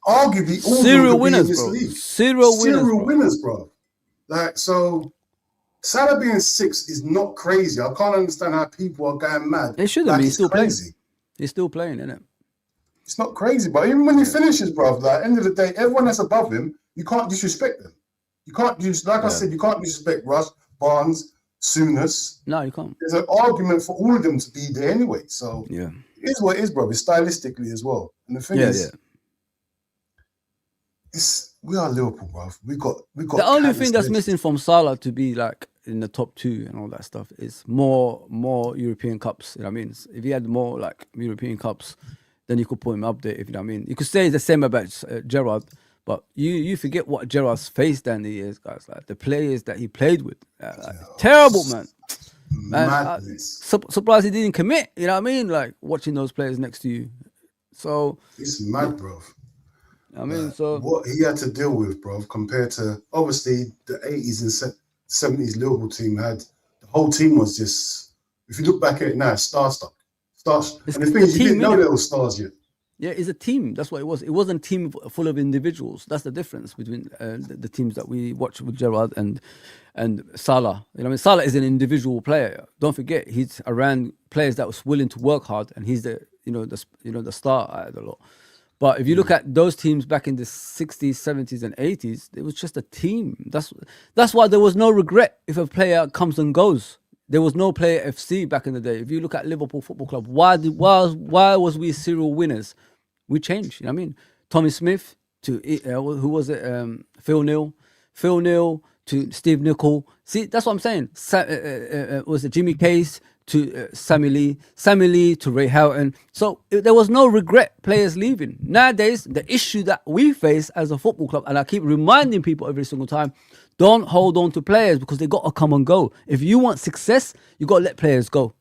arguably all serial winners, winners, in this bro. league. Serial winners, bro. Like, so Salah being 6 is not crazy. I can't understand how people are going mad. It shouldn't like be. He's still crazy. playing. He's still playing, isn't it? It's not crazy, but even when he finishes, bro, like, end of the day, everyone that's above him, you can't disrespect them. You can't I said, you can't disrespect Rush, Barnes, Souness. No, you can't. There's an argument for all of them to be there anyway. So Yeah. it is what it is, bro. It's stylistically as well. And the thing is, we are Liverpool, bro. We got. The only thing that's legends. missing from Salah to be like in the top 2 and all that stuff is more European Cups. You know what I mean? If he had more like European Cups, then you could put him up there. If you know what I mean, you could say the same about Gerrard, but you forget what Gerrard's faced down the years, guys. Like the players that he played with, terrible, man. Surprised he didn't commit. You know what I mean? Like watching those players next to you. So it's mad, bro. I mean, so what he had to deal with, bro, compared to obviously the 80s and 70s Liverpool team had, the whole team was just, if you look back at it now, star-stuck. And the thing is, you didn't know there were stars yet. Yeah, it's a team. That's what it was. It wasn't a team full of individuals. That's the difference between the teams that we watch with Gerrard and Salah. You know what I mean? Salah is an individual player. Don't forget, he's around players that was willing to work hard, and he's the star out of the lot. But if you look at those teams back in the 60s, 70s, and 80s, it was just a team. That's why there was no regret if a player comes and goes. There was no player FC back in the day. If you look at Liverpool Football Club, why was we serial winners? We changed. You know what I mean? Tommy Smith to who was it? Phil Neal to Steve Nicol. See, that's what I'm saying. Was it Jimmy Case to Sammy Lee to Ray Houghton? So there was no regret players leaving. Nowadays, the issue that we face as a football club, and I keep reminding people every single time, don't hold on to players because they got to come and go. If you want success, you got to let players go.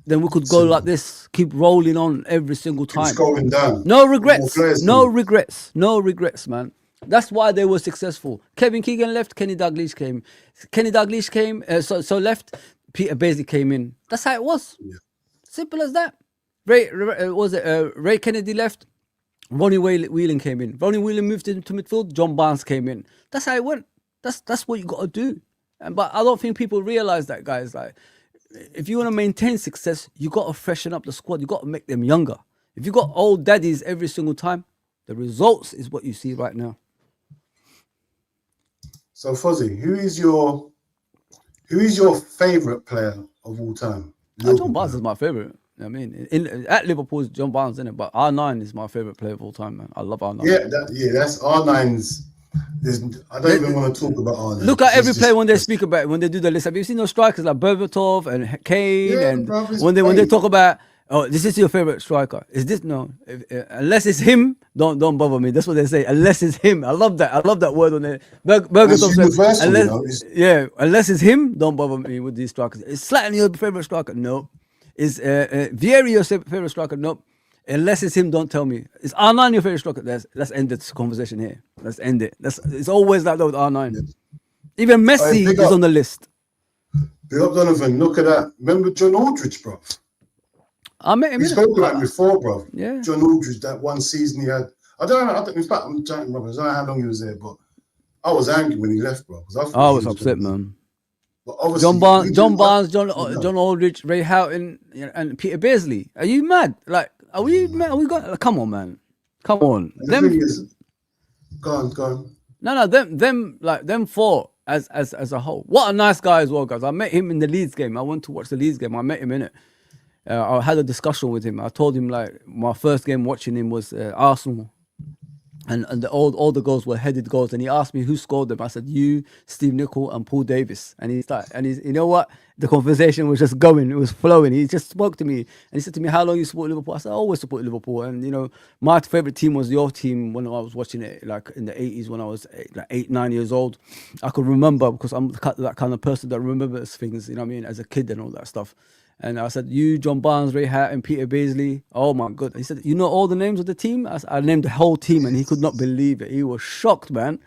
Then we could go like this, keep rolling on every single time. It's going down. No regrets. No regrets, man. That's why they were successful. Kevin Keegan left. Kenny Dalglish came. So left. Peter Beasley came in. That's how it was. Yeah. Simple as that. Ray Kennedy left. Ronnie Whelan came in. Ronnie Whelan moved into midfield. John Barnes came in. That's how it went. That's what you got to do. But I don't think people realize that, guys. Like, if you want to maintain success, you got to freshen up the squad. You got to make them younger. If you got old daddies every single time, the results is what you see right now. So Fozzie, who is your favourite player of all time? John Barnes is my favourite. I mean, at Liverpool, it's John Barnes, isn't it? But R9 is my favourite player of all time, man. I love R9. Yeah, that's R9's. I don't even want to talk about R9. Look at every player when they speak about it, when they do the list. Have you seen those strikers like Berbatov and Kane? And bro, when they talk about, oh, this is your favourite striker. Is this no? Unless it's him, don't bother me. That's what they say. Unless it's him. I love that. I love that word on there. Berbatov says, unless it's him, don't bother me with these strikers. Is Zlatan your favourite striker? No. Is Vieira your favourite striker? Nope. Unless it's him, don't tell me. Is R9 your favourite striker? Let's end this conversation here. Let's end it. It's always like that with R9. Yeah. Even Messi is on the list. Big up Donovan, look at that. Remember John Aldridge, bro? I met him. We spoke about him before, bro. Yeah. John Aldridge, that one season he had. I don't know. In fact, I'm trying to remember. I don't know how long he was there, but I was angry when he left, bro. I was upset, man. But John Barnes, John Aldridge, Ray Houghton, and Peter Beasley. Are you mad? Like, are we mad? Are we got? Come on, man. Come on. Go on. No. Them four as a whole. What a nice guy as well, guys. I met him in the Leeds game. I went to watch the Leeds game. I met him in it. I had a discussion with him. I told him like my first game watching him was Arsenal. And all the goals were headed goals, and he asked me who scored them. I said you, Steve Nicol, and Paul Davis. And he's you know what? The conversation was just going, it was flowing. He just spoke to me, and he said to me, "How long you support Liverpool?" I said, "I always support Liverpool." And you know, my favorite team was your team when I was watching it, like in the 80s when I was 8-9 years old. I could remember because I'm that kind of person that remembers things. You know what I mean, as a kid and all that stuff. And I said, you, John Barnes, Ray Houghton, Peter Beasley. Oh, my God. He said, you know all the names of the team? I named the whole team, and he could not believe it. He was shocked, man.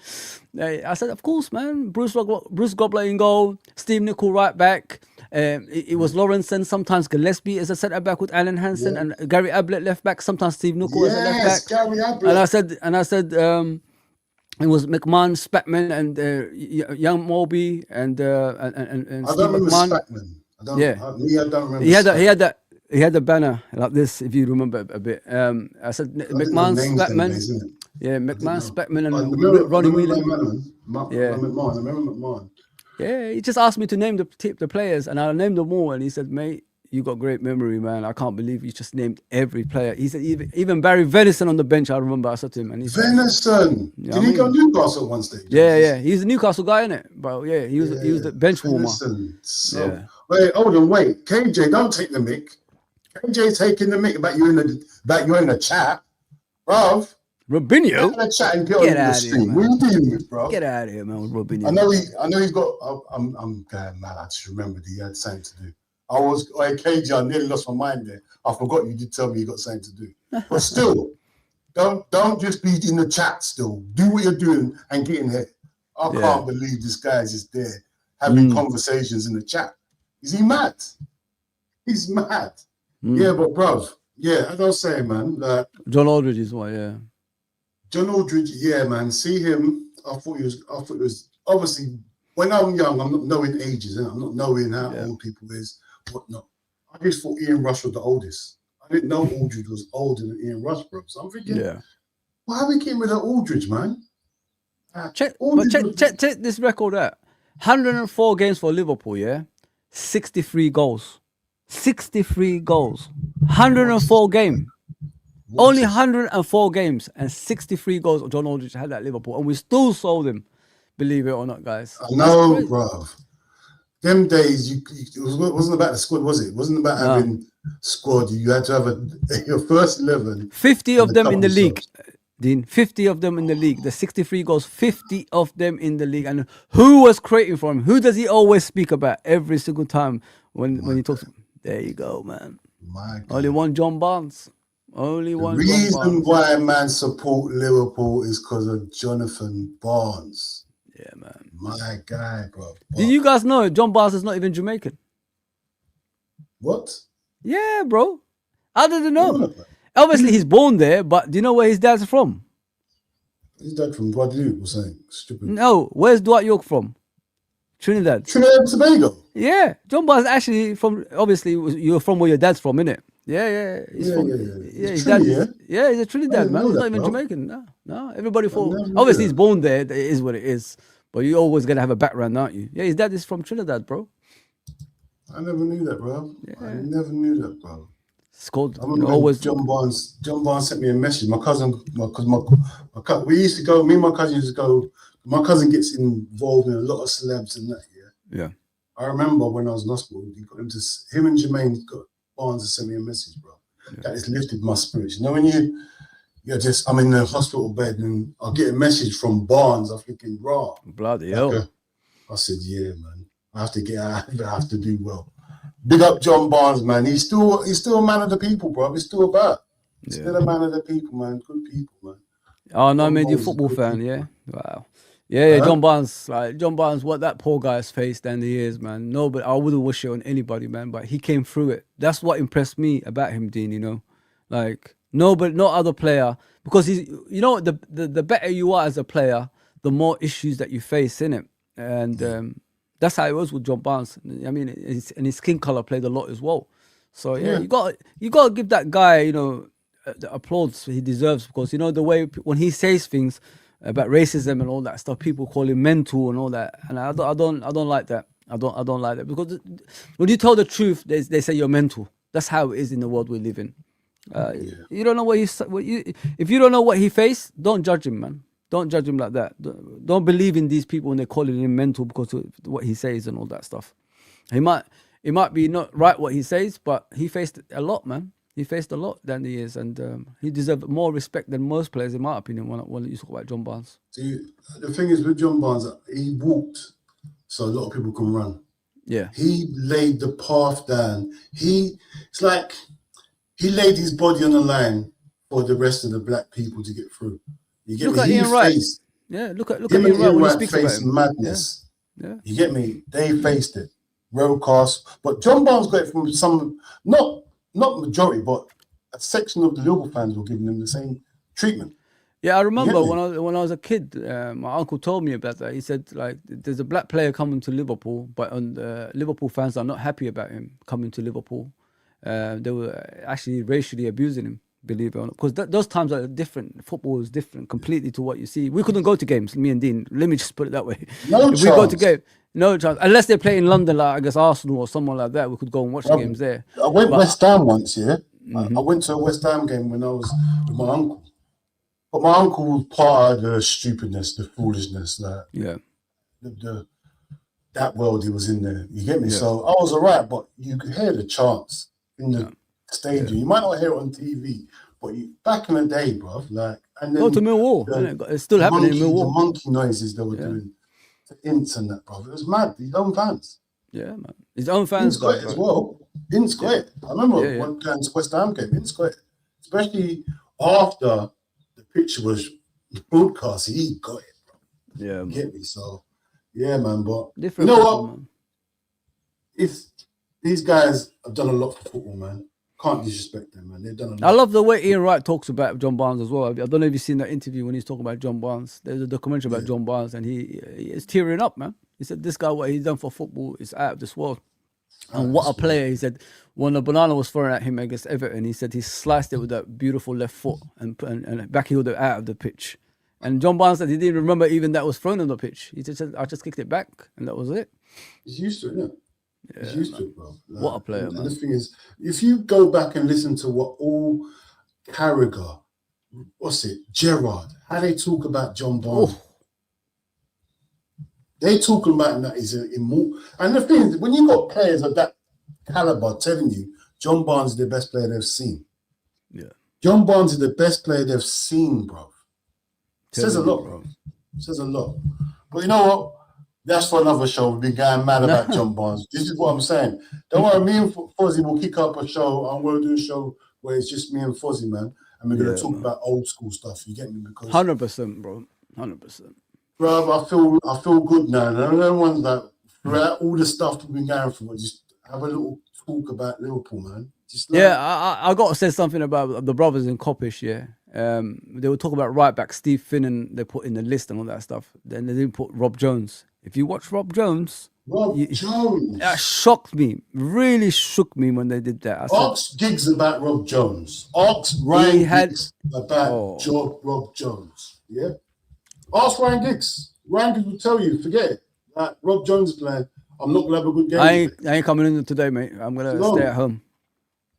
I said, of course, man. Bruce Gobler in goal, Steve Nicol right back. It was Lawrenson, sometimes Gillespie as a centre-back with Alan Hansen, and Gary Ablett left back, sometimes Steve Nicol as a left back. Gary Ablett. And I said, it was McMahon, Spatman, and Young Moby, and Steve McMahon. Spatman. I don't remember. He had the banner like this, if you remember a bit. I said McMahon, Spatman. Yeah, McMahon, Spatman, and Ronnie Whelan. I remember McMahon. Yeah, he just asked me to name the players, and I named them all. And he said, "Mate, you got great memory, man. I can't believe you just named every player." He said, even Barry Venison on the bench. I remember I said to him, and he said, Venison. Did he go to Newcastle at one stage? Yeah. He's a Newcastle guy, innit? But yeah, he was the bench warmer. Wait, hold on, wait. KJ, don't take the mic. KJ taking the mic about you in the chat, bruv. Robinho? Get in the chat and get on the stream. What are you dealing with, bro? Get out of here, man, with Robinho. I know he's got. I'm going mad. I just remembered he had something to do. KJ, I nearly lost my mind there. I forgot you did tell me you got something to do. But still, don't just be in the chat. Still, do what you're doing and get in here. I can't believe this guy is just there having conversations in the chat. Is he mad? He's mad. Yeah, but bruv, as I was saying, man. John Aldridge is one, yeah. John Aldridge, yeah, man. See him. I thought it was obviously when I'm young. I'm not knowing ages, and I'm not knowing how old people is, whatnot. I just thought Ian Rush was the oldest. I didn't know Aldridge was older than Ian Rush, bro. So I'm thinking, why are we getting rid of Aldridge, man? Check this record out. 104 games for Liverpool, yeah. 63 goals. 63 goals. 104 games. Only 104 games and 63 goals John Aldridge had at Liverpool, and we still sold him, believe it or not, guys. I know, bruv. Them days, it wasn't about the squad, was it? It wasn't about having squad. You had to have your first 11. 50 of them in the league, Dean. 50 of them in the league. The 63 goals, 50 of them in the league. And who was creating for him? Who does he always speak about every single time when he talks? There you go, man. Only one John Barnes. Only one. The reason why man support Liverpool is because of Jonathan Barnes. Yeah, man. My guy, bro. Did you guys know John Barnes is not even Jamaican? What? Yeah, bro. I didn't What are you on know. about? Obviously, he's born there, but do you know where his dad's from? His dad from Guadeloupe was saying stupid. No. Where's Dwight York from? Trinidad. Trinidad and Tobago. Yeah, John Barnes actually from. Obviously, you're from where your dad's from, innit? Yeah. He's Yeah, from. yeah, yeah. Yeah, It's his dad Trini, is. yeah? Yeah, he's a I Trinidad didn't man. know He's not that, even bro. Jamaican. No. Everybody I thought. never knew Obviously, he's that. born there. It is what it is. But you're always gonna have a background, aren't you? Yeah, his dad is from Trinidad, bro. I never knew that, bro. I Yeah. never knew that, bro. It's called. I remember when Always. John Barnes sent me a message. My cousin, we used to go, me and my cousin used to go, my cousin gets involved in a lot of celebs and that, yeah. Yeah. I remember when I was in hospital, him and Jermaine got Barnes to send me a message, bro. Yeah. That has lifted my spirits. You know, when I'm in the hospital bed and I get a message from Barnes, I'm thinking, raw. Bloody hell. I said, yeah, man, I have to get out of it. I have to do well. Big up John Barnes, man. He's still a man of the people, bro. He's still about. Yeah. Still a man of the people, man. Good people, man. Oh no, I John made you a Barnes is football good fan, people. yeah. Wow. Yeah, Huh? John Barnes, what that poor guy's faced and he is, man. No, but I wouldn't wish it on anybody, man. But he came through it. That's what impressed me about him, Dean, you know. Like, no other player. Because he's, you know, the better you are as a player, the more issues that you face, innit? And that's how it was with John Barnes. I mean, his skin color played a lot as well. So yeah, Yeah. you got to give that guy, you know, the applause he deserves, because you know the way when he says things about racism and all that stuff, people call him mental and all that, and I don't like that. I don't like that, because when you tell the truth, they say you're mental. That's how it is in the world we live in. You don't know if you don't know what he faced, don't judge him, man. Don't judge him like that. Don't believe in these people when they're calling him mental because of what he says and all that stuff. It might be not right what he says, but he faced a lot, man. He faced a lot down the years, and he deserved more respect than most players, in my opinion, when you talk about John Barnes. See, the thing is with John Barnes, he walked so a lot of people can run. Yeah. He laid the path down. It's like he laid his body on the line for the rest of the black people to get through. You get Look me? at He Ian Wright. faced Yeah, look at him Ian and Wright Ian when he Wright speaks about faced him. madness. Yeah. You get me? They faced it. Roadcast. But John Barnes got it from some, not majority, but a section of the Liverpool fans were giving him the same treatment. Yeah, I remember me? when I was a kid, my uncle told me about that. He said, like, there's a black player coming to Liverpool, but Liverpool fans are not happy about him coming to Liverpool. They were actually racially abusing him, believe it or not, because those times are different. Football is different completely to what you see. We couldn't go to games, me and Dean. Let me just put it that way. No If we go to chance. game, no chance, unless they play in London, like I guess Arsenal or someone like that. We could go and watch the games there. I went But- West Ham once, yeah. I went to a West Ham game when I was with my uncle. But my uncle was part of the stupidness, the foolishness, like Yeah, that world he was in there. You get me? Yeah. So I was all right, but you could hear the chants in the stadium. You might not hear it on TV, but back in the day, bro, like, and then go to Millwall. innit? It's still happening in the Millwall. monkey noises they were doing to Ince and that, bro. It was mad. His own fans. Yeah, man. His own In fans, Square as well. In Square. I remember Yeah, yeah. one going to West Ham game in Square, especially after the picture was broadcast. He got it, bro. Yeah, man. Get me? So, yeah, man. But Different you know football, what? man. If these guys have done a lot for football, man, can't disrespect them, man. They've done a lot. I love the way Ian Wright talks about John Barnes as well. I don't know if you've seen that interview when he's talking about John Barnes. There's a documentary about John Barnes, and he is tearing up, man. He said, this guy, what he's done for football is out of this world. And what a player. He said, when the banana was thrown at him against Everton, he said he sliced it with that beautiful left foot and backheeled it out of the pitch. And John Barnes said he didn't remember even that was thrown on the pitch. He just said, I just kicked it back, and that was it. He's used to it, isn't it? He's used to it, bro. Like, What a player, and man. the thing is, if you go back and listen to what all Carragher, Gerrard, how they talk about John Barnes. Oh. They talking about him that he's an immortal. And the thing is, when you got players of that caliber telling you John Barnes is the best player they've seen. Yeah. John Barnes is the best player they've seen, bro. Says a lot, bro. Says a lot. But you know what? That's for another show. We've been going mad about John Barnes. This is what I'm saying. Don't worry, me and Fozzie will kick up a show. I'm going to do a show where it's just me and Fozzie, man. And we're going to talk about old school stuff. You get me? Because 100%, bro. 100%. bro, I feel good now. And everyone's like, throughout all the stuff we've been going through, I just have a little talk about Liverpool, man. Just Yeah, I got to say something about the brothers in Coppish. Yeah, they were talking about right back Steve Finnan. They put in the list and all that stuff. Then they didn't put Rob Jones. If you watch Rob Jones, Rob Jones. that shocked me. Really shook me when they did that. I said, Ask Giggs about Rob Jones. Ask Ryan Giggs about Rob Jones. Yeah. Ask Ryan Giggs. Ryan Giggs will tell you, forget it. Rob Jones is playing. I'm not gonna have a good game. I ain't coming in today, mate. I'm gonna stay at home.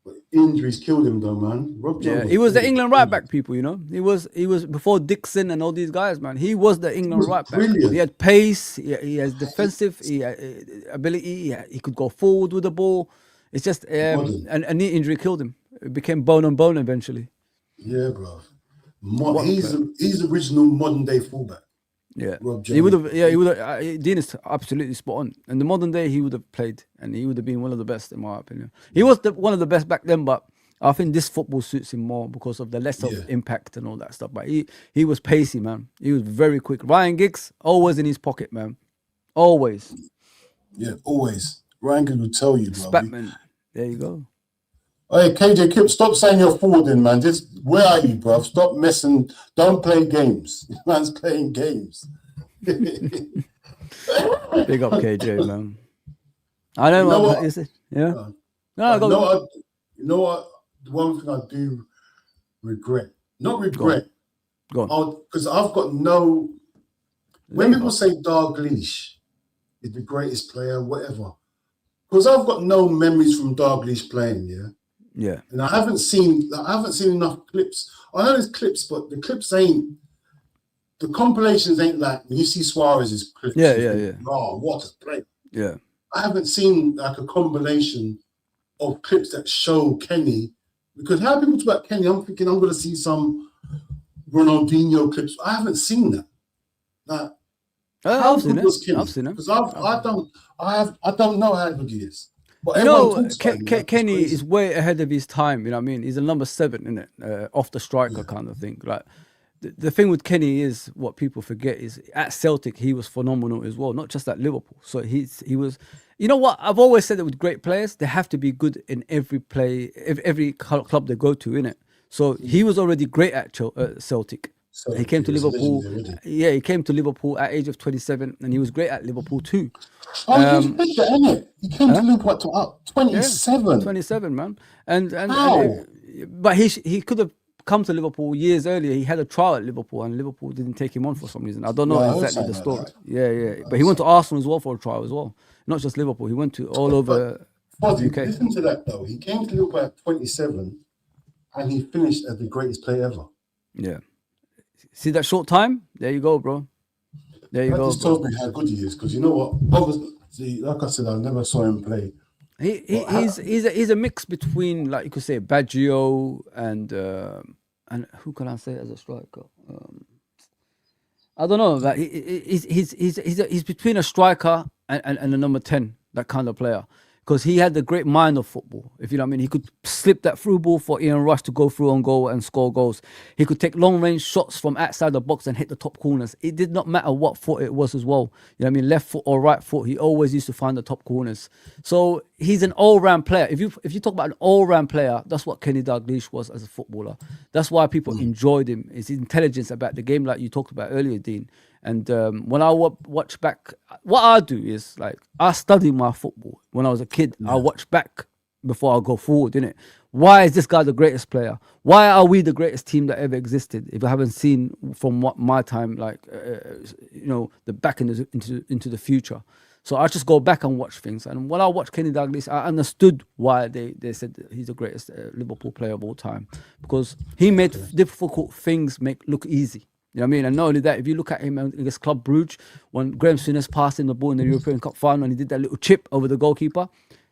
But injuries killed him though, man. Rob Jones. He was the England right back, people. You know, he was before Dixon and all these guys, man. He was the England right back. He had pace. He has defensive ability. He could go forward with the ball. It's just a knee injury killed him. It became bone on bone eventually. Yeah, bro. He's the original modern day fullback. Yeah, Rob Jones. he would have. Yeah, he would have. Dean is absolutely spot on. In the modern day, he would have played, and he would have been one of the best, in my opinion. He was one of the best back then, but I think this football suits him more because of the less of impact and all that stuff. But he was pacey, man. He was very quick. Ryan Giggs always in his pocket, man. Always. Yeah, always. Ryan Giggs will tell you, bro. Spatman. There you go. Hey, KJ Kip, stop saying you're forwarding, man. Where are you, bro? Stop messing. Don't play games. This man's playing games. Big up KJ, man. I know, what is it? Yeah. You know what? The one thing I do regret, not regret, go on, because I've got no. When people say Dalglish is the greatest player, whatever, because I've got no memories from Dalglish playing. Yeah. And I haven't seen enough clips. I know there's clips, but the clips ain't. The compilations ain't like when you see Suarez's clips. Yeah. Oh, what a play! Yeah. I haven't seen like a compilation of clips that show Kenny, because how people talk about Kenny, I'm thinking I'm going to see some Ronaldinho clips. I haven't seen that. Like, I've seen it. Because I don't know how good he is. But Kenny is way ahead of his time. You know what I mean? He's a number 7, isn't it? Off the striker kind of thing. Like the thing with Kenny is what people forget is at Celtic he was phenomenal as well, not just at Liverpool. So he was. You know what? I've always said that with great players, they have to be good in every club they go to, innit? So he was already great at Celtic. He came to Liverpool. Yeah, he came to Liverpool at age of 27, and he was great at Liverpool too. Oh, he came to Liverpool at 27. Yeah, 27, man. But he could have come to Liverpool years earlier. He had a trial at Liverpool, and Liverpool didn't take him on for some reason. I don't know exactly the story. Yeah. But he went to Arsenal as well for a trial as well. Not just Liverpool. He went to all over the UK. Listen to that though. He came to Liverpool at 27, and he finished as the greatest player ever. Yeah. See that short time? There you go, bro. There you go. That just tells me how good he is. Because you know what? Obviously, like I said, I never saw him play. He's a mix between, like you could say, Baggio and who can I say as a striker? I don't know. Like he's between a striker and a number 10, that kind of player. Because he had the great mind of football, if you know what I mean. He could slip that through ball for Ian Rush to go through on goal and score goals. He could take long-range shots from outside the box and hit the top corners. It did not matter what foot it was as well. You know what I mean? Left foot or right foot, he always used to find the top corners. So he's an all-round player. If you talk about an all-round player, that's what Kenny Dalglish was as a footballer. That's why people enjoyed him. It's his intelligence about the game, like you talked about earlier, Dean. And when I watch back, what I do is like I study my football. When I was a kid, I watch back before I go forward, innit? Why is this guy the greatest player? Why are we the greatest team that ever existed? If I haven't seen from my time, like the back into the future. So I just go back and watch things. And when I watched Kenny Dalglish, I understood why they said that he's the greatest Liverpool player of all time, because he made difficult things look easy. You know what I mean? And not only that, if you look at him against Club Brugge, when Graham Souness passed him the ball in the European Cup final and he did that little chip over the goalkeeper,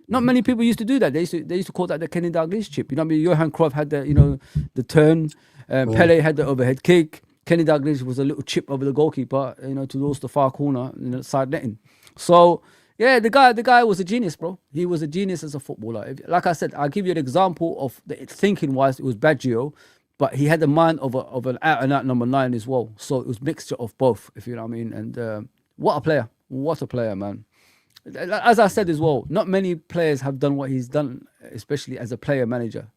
not many people used to do that. They used to call that the Kenny Dalglish chip. You know what I mean? Johan Cruyff had the turn, Pele had the overhead kick. Kenny Dalglish was a little chip over the goalkeeper, towards the far corner, side netting. So yeah, the guy was a genius, bro. He was a genius as a footballer. Like I said, I'll give you an example of the thinking wise. It was Baggio. But he had the mind of an out-and-out number 9 as well. So it was a mixture of both, if you know what I mean. And what a player. What a player, man. as I said as well, not many players have done what he's done, especially as a player manager.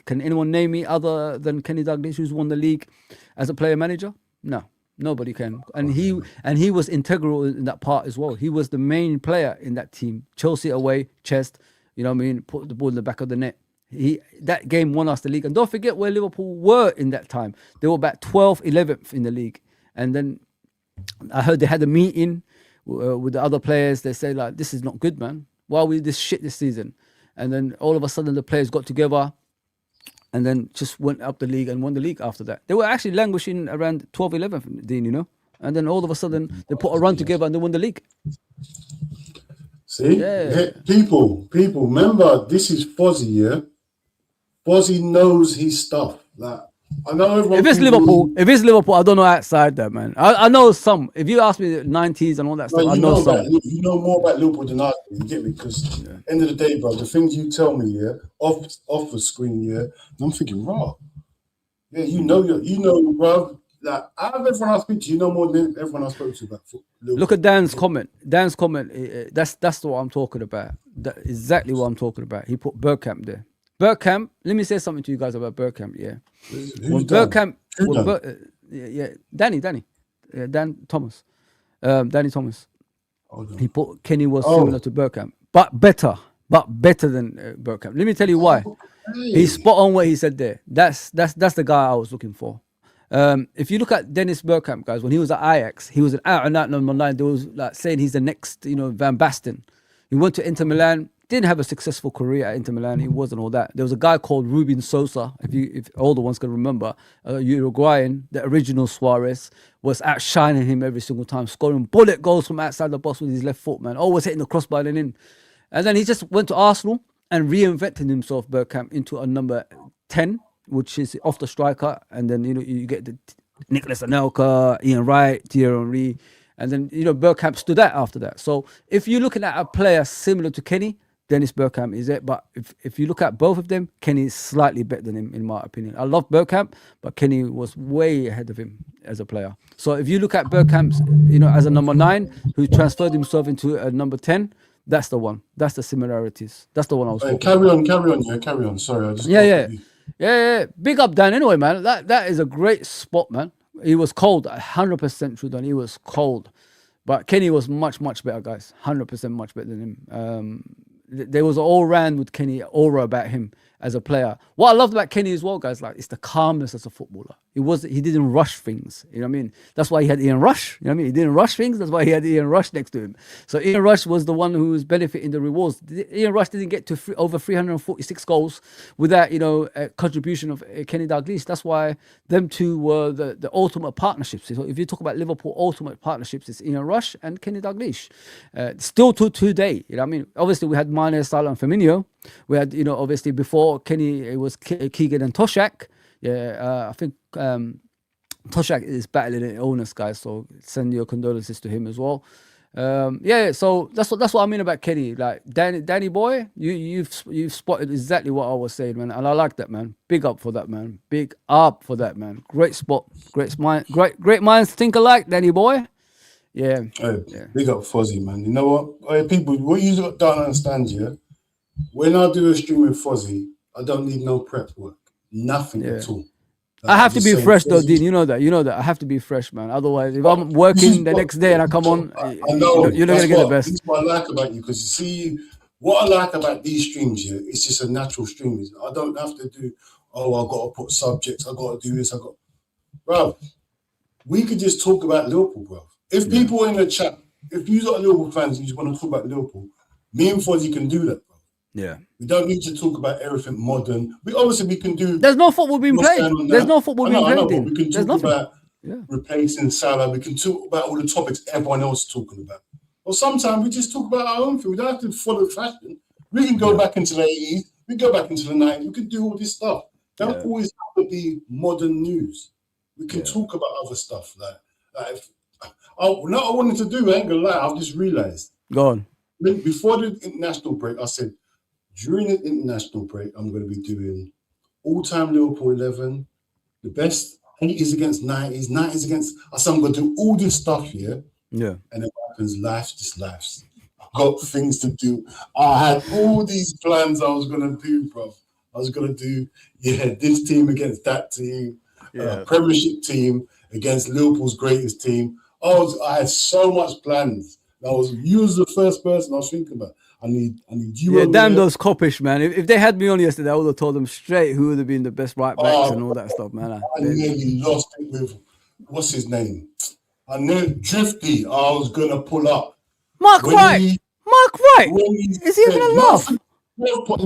Can anyone name me other than Kenny Dalglish who's won the league as a player manager? No, nobody can. And he was integral in that part as well. He was the main player in that team. Chelsea away, chest, you know what I mean, put the ball in the back of the net. That game won us the league. And don't forget where Liverpool were in that time. They were about 12th, 11th in the league. And then I heard they had a meeting with the other players. They say, like, this is not good, man. Why are we this shit this season? And then all of a sudden the players got together and then just went up the league and won the league after that. They were actually languishing around 12th, 11th, Dean, you know? And then all of a sudden they put a run together and they won the league. See? Yeah. People, remember, this is Fozzie, yeah? Fozzie knows his stuff. Like, I know everyone. If it's Liverpool, I don't know outside that, man. I know some. If you ask me the 90s and all that stuff, I know some. You know more about Liverpool than I do. You get me? Because end of the day, bro, the things you tell me, yeah, off the screen, yeah, I'm thinking, raw. Yeah, you know, bro. Like, out of everyone I speak to, you know more than everyone I spoke to about football. Look at Dan's comment. That's what I'm talking about. That's exactly what I'm talking about. He put Bergkamp there. Bergkamp, let me say something to you guys about Bergkamp, yeah. When Bergkamp, Danny, Dan Thomas. Danny Thomas. He put Kenny was similar to Bergkamp, but better than Bergkamp. Let me tell you why. He's spot on what he said there. That's the guy I was looking for. If you look at Dennis Bergkamp, guys, when he was at Ajax, he was an out and out number 9. There was like saying he's the next, you know, Van Basten. He went to Inter Milan. Didn't have a successful career at Inter Milan. He wasn't all that. There was a guy called Rubin Sosa, if older ones can remember, Uruguayan, the original Suarez, was outshining him every single time, scoring bullet goals from outside the box with his left foot, man. Always hitting the crossbar and in. And then he just went to Arsenal and reinvented himself, Bergkamp, into a number 10, which is off the striker. And then, you know, you get the Nicolas Anelka, Ian Wright, Thierry Henry. And then, you know, Bergkamp stood out after that. So if you're looking at a player similar to Kenny, Dennis Bergkamp is it. But if you look at both of them, Kenny is slightly better than him, in my opinion. I love Bergkamp, but Kenny was way ahead of him as a player. So if you look at Bergkamp, you know, as a number 9 who transferred himself into a number 10, that's the one. That's the similarities. That's the one I was talking about. Carry on. Sorry, I just yeah. Big up Dan anyway, man. That is a great spot, man. He was cold, 100% true, Dan. He was cold. But Kenny was much, much better, guys. 100% much better than him. There was an all-round with Kenny aura about him as a player. What I loved about Kenny as well, guys, like, it's the calmness as a footballer. He didn't rush things. You know what I mean? That's why he had Ian Rush. You know what I mean? He didn't rush things. That's why he had Ian Rush next to him. So Ian Rush was the one who was benefiting the rewards. Ian Rush didn't get to over 346 goals without, you know, a contribution of Kenny Dalglish. That's why them two were the ultimate partnerships. So if you talk about Liverpool ultimate partnerships, it's Ian Rush and Kenny Dalglish. Still to today. You know what I mean? Obviously, we had Mane, Salah, and Firmino. We had, you know, obviously before Kenny, it was Keegan and Toshak. Yeah, I think Toshak is battling an illness, guys. So send your condolences to him as well. So that's what I mean about Kenny. Like Danny boy, you've spotted exactly what I was saying, man. And I like that, man. Big up for that, man. Big up for that, man. Great spot. Great minds think alike, Danny boy. Yeah. Big up Fozzie, man. You know what? People, what you don't understand, yeah? When I do a stream with Fozzie, I don't need no prep work. Nothing at all. I have to be fresh though, Dean. You know that. I have to be fresh, man. Otherwise, if I'm working the next day and I come on, I know you're not going to get the best. This is what I like about you, because you see, what I like about these streams, yeah, it's just a natural stream. I don't have to do, I got to put subjects, I got to do this, Bro, we could just talk about Liverpool, bro. If people in the chat, if you got Liverpool fans and you just want to talk about Liverpool, me and Fozzie can do that, bro. Yeah. We don't need to talk about everything modern. We can do. There's no football being played. There's no football being played. But we can talk about replacing Salah. We can talk about all the topics everyone else is talking about. Or sometimes we just talk about our own thing. We don't have to follow fashion. We can go back into the 80s. We can go back into the 90s. We can do all this stuff. Don't always have to be modern news. We can talk about other stuff. Like I wanted to do, I ain't gonna lie, I've just realized. Go on. Before the international break, I said, during the international break, I'm going to be doing all-time Liverpool 11, the best 80s against 90s, 90s against. I said I'm going to do all this stuff here. Yeah. And then what happens? Life just laughs. got things to do. I had all these plans I was gonna do, bro. I was gonna do, this team against that team, Premiership team against Liverpool's greatest team. I had so much plans. You was the first person I was thinking about. I need you. Yeah, damn those Coppish, man. If they had me on yesterday, I would have told them straight who would have been the best right backs and all that stuff, man. I nearly lost it with what's his name? I knew Drifty. I was gonna pull up. Mark Wright. Is he even a laugh? He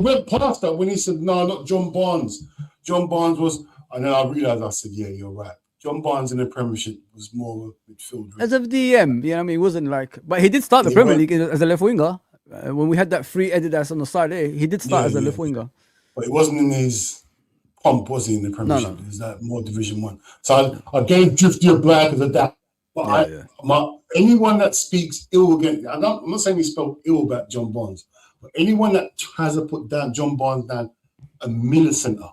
went past that when he said, "No, not John Barnes." John Barnes was, and then I realised. I said, "Yeah, you're right." John Barnes in the Premiership was more midfielder. As a DM, you know what I mean? He wasn't like, but he did start the Premier League as a left winger. When we had that free Adidas on the side there, he did start as a left winger. But it wasn't in his pomp, was he, in the Premiership? No. It was that more Division 1. So I gave Drifty a black as a that. But anyone that speaks ill against, I'm not saying he spoke ill about John Barnes, but anyone that has to put down John Barnes down a millisecond,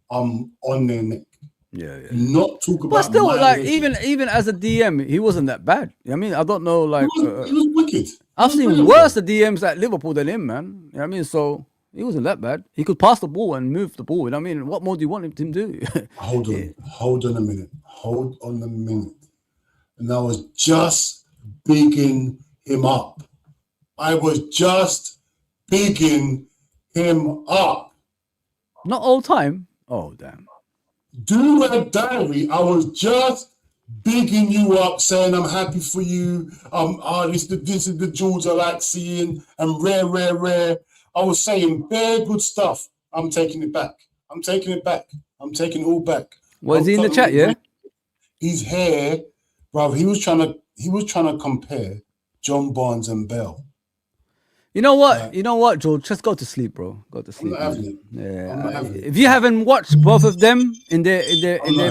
I'm on their neck. Yeah. Not talk about. But still, like even as a DM, he wasn't that bad. I mean, I don't know, like he was wicked. I've seen worse DMs at Liverpool than him, man. You know what I mean? So he wasn't that bad. He could pass the ball and move the ball. You know what I mean? What more do you want him to do? Hold on a minute. And I was just bigging him up. Not all time. Oh, damn. Do a diary. I was just bigging you up, saying I'm happy for you. This is the jewels I like seeing, and rare. I was saying bare good stuff. I'm taking it back. I'm taking it all back. Was he in the chat? Yeah. His hair, bro. He was trying to compare John Barnes and Bell. You know what? George? Just go to sleep, bro. Go to sleep. I'm not having it. Yeah. If you haven't watched both of them in their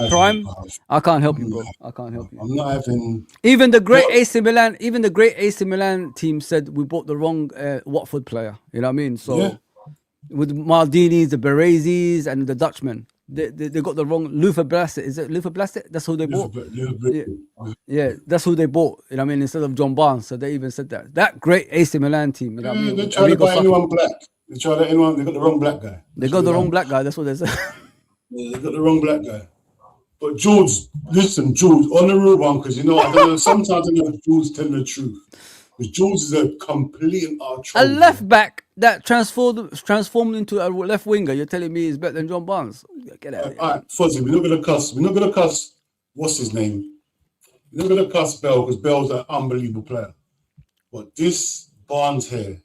prime, I can't help you, bro. I can't help you. I'm not having. Even the great AC Milan team said we bought the wrong Watford player. You know what I mean? So with Maldini's, the Berezzis, and the Dutchman, they got the wrong. Luther Blassett. Is it Luther Blassett? That's who they bought. Yeah, that's who they bought. You know what I mean? Instead of John Barnes. So they even said that great AC Milan team. You know what I mean? They tried to buy anyone black. They got the wrong black guy. They got the wrong black guy. That's what they said. Yeah, they got the wrong black guy. But George, on the real one, because I don't know. Sometimes I know George telling the truth. Because George is a complete and utter troll. A left back that transformed into a left winger. You're telling me he's better than John Barnes? Get out of here. All right, Fuzzy, we're not gonna cuss. What's his name? We're not gonna cuss Bell because Bell's an unbelievable player. But this Barnes here,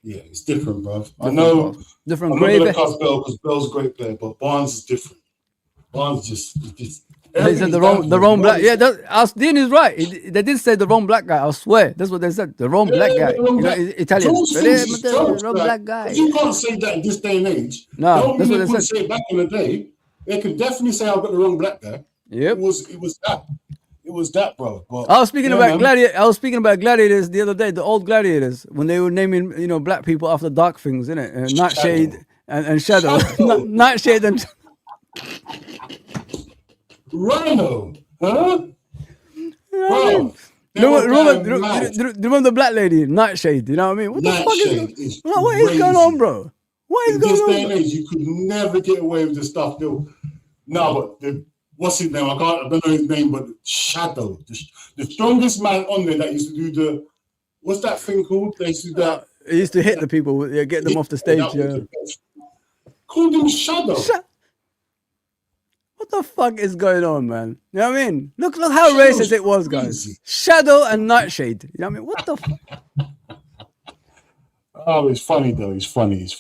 it's different, bro. I know. Different. I'm not gonna cuss Bell because Bell's a great player, but Barnes is different. Barnes just. They said the wrong black. Yeah, Dean is right. They did say the wrong black guy. I swear, that's what they said. The wrong black guy. Italian. The wrong black guy. You can't say that in this day and age. No, that's what they said. Say back in the day, they could definitely say I've got the wrong black guy. Yep. It was that, bro. But, I was speaking about gladiators the other day. The old gladiators when they were naming black people after dark things, innit? Nightshade and Shadow. Nightshade and. Rhino, huh? Bro, remember the black lady, Nightshade? You know what I mean? What the fuck is going on, bro? What is going on? In this day and age, you could never get away with this stuff. What's his name? I don't know his name, but Shadow, the strongest man on there that used to do what's that thing called? They used to do that. He used to hit the people, get them off the stage. Called him Shadow. What the fuck is going on, man? You know what I mean? Look how racist it was, guys. Shadow and Nightshade. You know what I mean? What the fuck? Oh, it's funny though. It's funny. You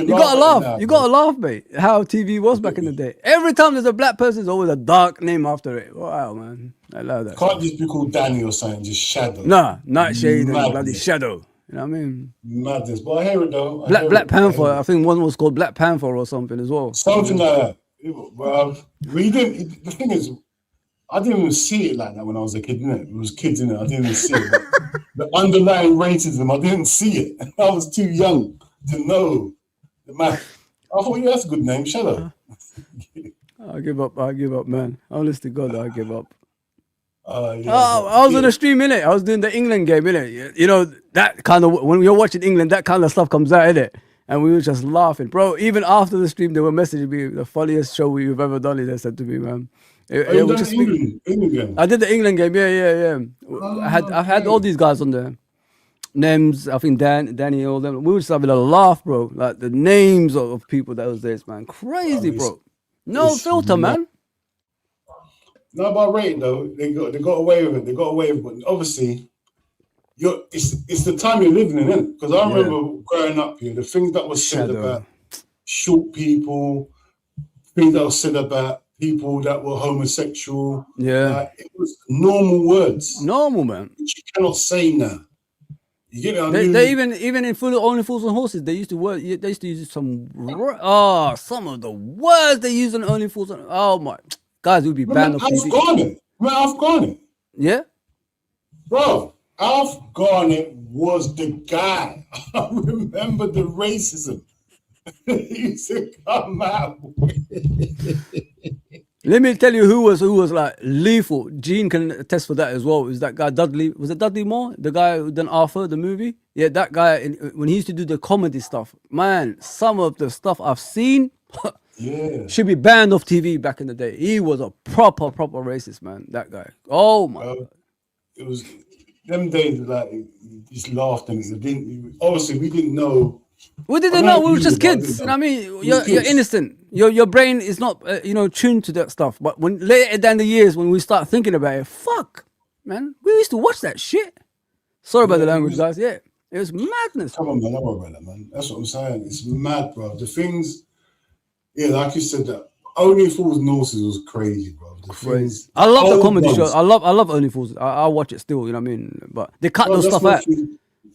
gotta laugh. You gotta laugh, mate. How TV was back in the day. Every time there's a black person, there's always a dark name after it. Wow, man. I love that. Can't just be called Danny or something, just Shadow. Nah, Nightshade and bloody Shadow. You know what I mean? Madness. But I hear it though. Black Panther. I think one was called Black Panther or something as well. Something like that. The thing is, I didn't even see it like that when I was a kid, innit? It was kids, innit? I didn't even see it. The underlying racism, I didn't see it. I was too young to know. I thought, that's a good name, Shadow. I give up, man. Honest to God, I give up. Yeah, Oh, I was on the stream, innit? I was doing the England game, innit? You know, that kind of, when you're watching England, that kind of stuff comes out, innit? And we were just laughing. Bro, even after the stream, they were messaging me, the funniest show we've ever done, they said to me, man. you done England game? I did the England game, yeah. I had all these guys on there. Names, I think Danny, all them. We were just having a laugh, bro. Like the names of people that was there, man. Crazy, bro. No filter, man. Not about rating though. They got away with it. But obviously, it's the time you're living in, innit? Because I remember growing up here, the things that was said about short people, things that was said about people that were homosexual. Yeah, it was normal words. Normal, man. Which you cannot say now. You get it? They even in Only Fools and Horses, they used to use some some of the words they use on Only Fools. Oh my guys, we'd be banned off TV. Alf Garnett. Yeah, bro. Alf Garnett was the guy. I remember the racism he used to come out with. Let me tell you who was like lethal. Gene can attest for that as well. Is that guy Dudley? Was it Dudley Moore? The guy who done Arthur, the movie? Yeah, that guy, when he used to do the comedy stuff, man, some of the stuff I've seen should be banned off TV back in the day. He was a proper racist, man, that guy. Oh my God. It was them days, like, just laughed and obviously we didn't know. We didn't know. We were just kids. You know what I mean? You're innocent. Your brain is not, tuned to that stuff. But when later down the years, when we start thinking about it, fuck, man, we used to watch that shit. Sorry about the language, guys. Yeah, it was madness. Come on, man. Don't worry about that, man. That's what I'm saying. It's mad, bro. The things, like you said, that Only Fools and Horses was crazy, bro. Crazy. I love the comedy show. I love Only Fools. I watch it still. You know what I mean? But they cut those stuff out.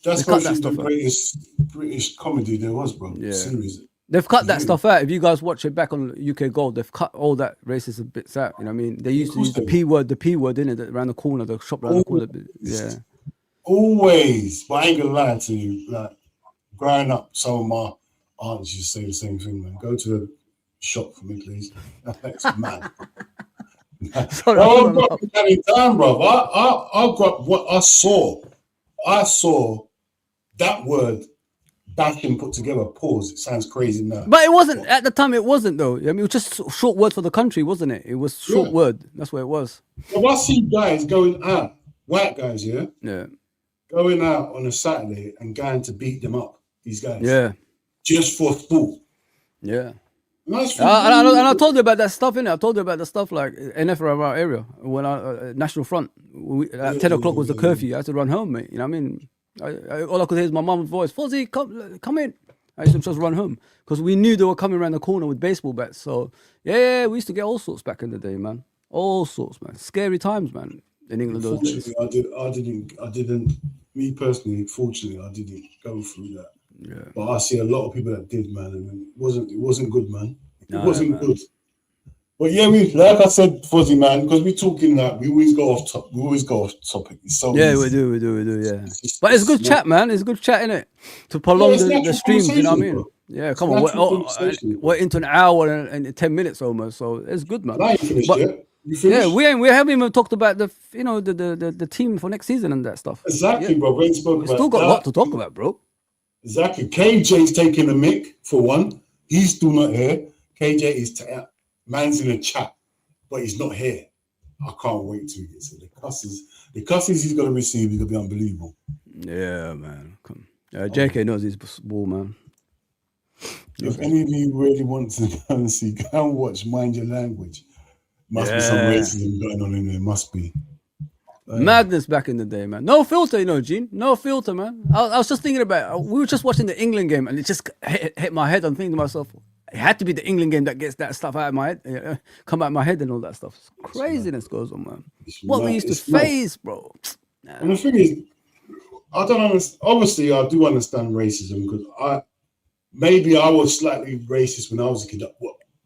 That's the greatest British comedy there was, bro. Yeah. Series. They've cut that stuff out. If you guys watch it back on UK Gold, they've cut all that racist bits out. You know what I mean? They used to use the P word, didn't it? Around the corner, the shop around the corner. Yeah. Always. But I ain't gonna lie to you. Like, growing up, some of my aunts used to say the same thing, man. Go to the shop for me, please. That's mad. Sorry, bro. I grew up, what I saw that word bashing put together. Pause. It sounds crazy now, but it wasn't at the time. It wasn't though. I mean, it was just short word for the country, wasn't it? It was short word. That's what it was. If I see guys going out, white guys, going out on a Saturday and going to beat them up. These guys, just for sport. Yeah. Nice. And I told you about that stuff, innit? I told you about the stuff like NF around our area when National Front. At 10 o'clock was the curfew. I had to run home, mate. You know what I mean? All I could hear is my mum's voice. Fozzie, come in. I used to just run home because we knew they were coming around the corner with baseball bats. So we used to get all sorts back in the day, man. All sorts, man. Scary times, man. In England those days. I didn't. Me personally, fortunately, I didn't go through that. Yeah. But I see a lot of people that did, man, and it wasn't good, man. It wasn't good. But like I said, Fuzzy, man, because we're talking that we always go off topic. It's so easy. we do, yeah. But it's good chat, man. It's good chat, innit? To prolong the streams, you know what I mean? Bro. Yeah, come on. We're into an hour and 10 minutes almost, so it's good, man. I ain't finished yet. You finished? Yeah, we haven't even talked about the team for next season and that stuff. Exactly, bro. We still got a lot to talk about, bro. Exactly. KJ's taking a mic for one. He's still not here. KJ is man's in a chat, but he's not here. I can't wait till he gets here. The cusses he's gonna receive is gonna be unbelievable. Yeah, man. JK knows his ball, man. If any of you really want to go and see, go and watch Mind Your Language. Must be some racism going on in there. Must be. Madness back in the day, man. No filter, Gene. No filter, man. I was just thinking about. We were just watching the England game, and it just hit my head. I'm thinking to myself, it had to be the England game that gets that stuff out of my head, come out of my head, and all that stuff. Craziness goes on, man. What we used to face, bro. And the thing is, I don't understand. Obviously, I do understand racism because I was slightly racist when I was a kid,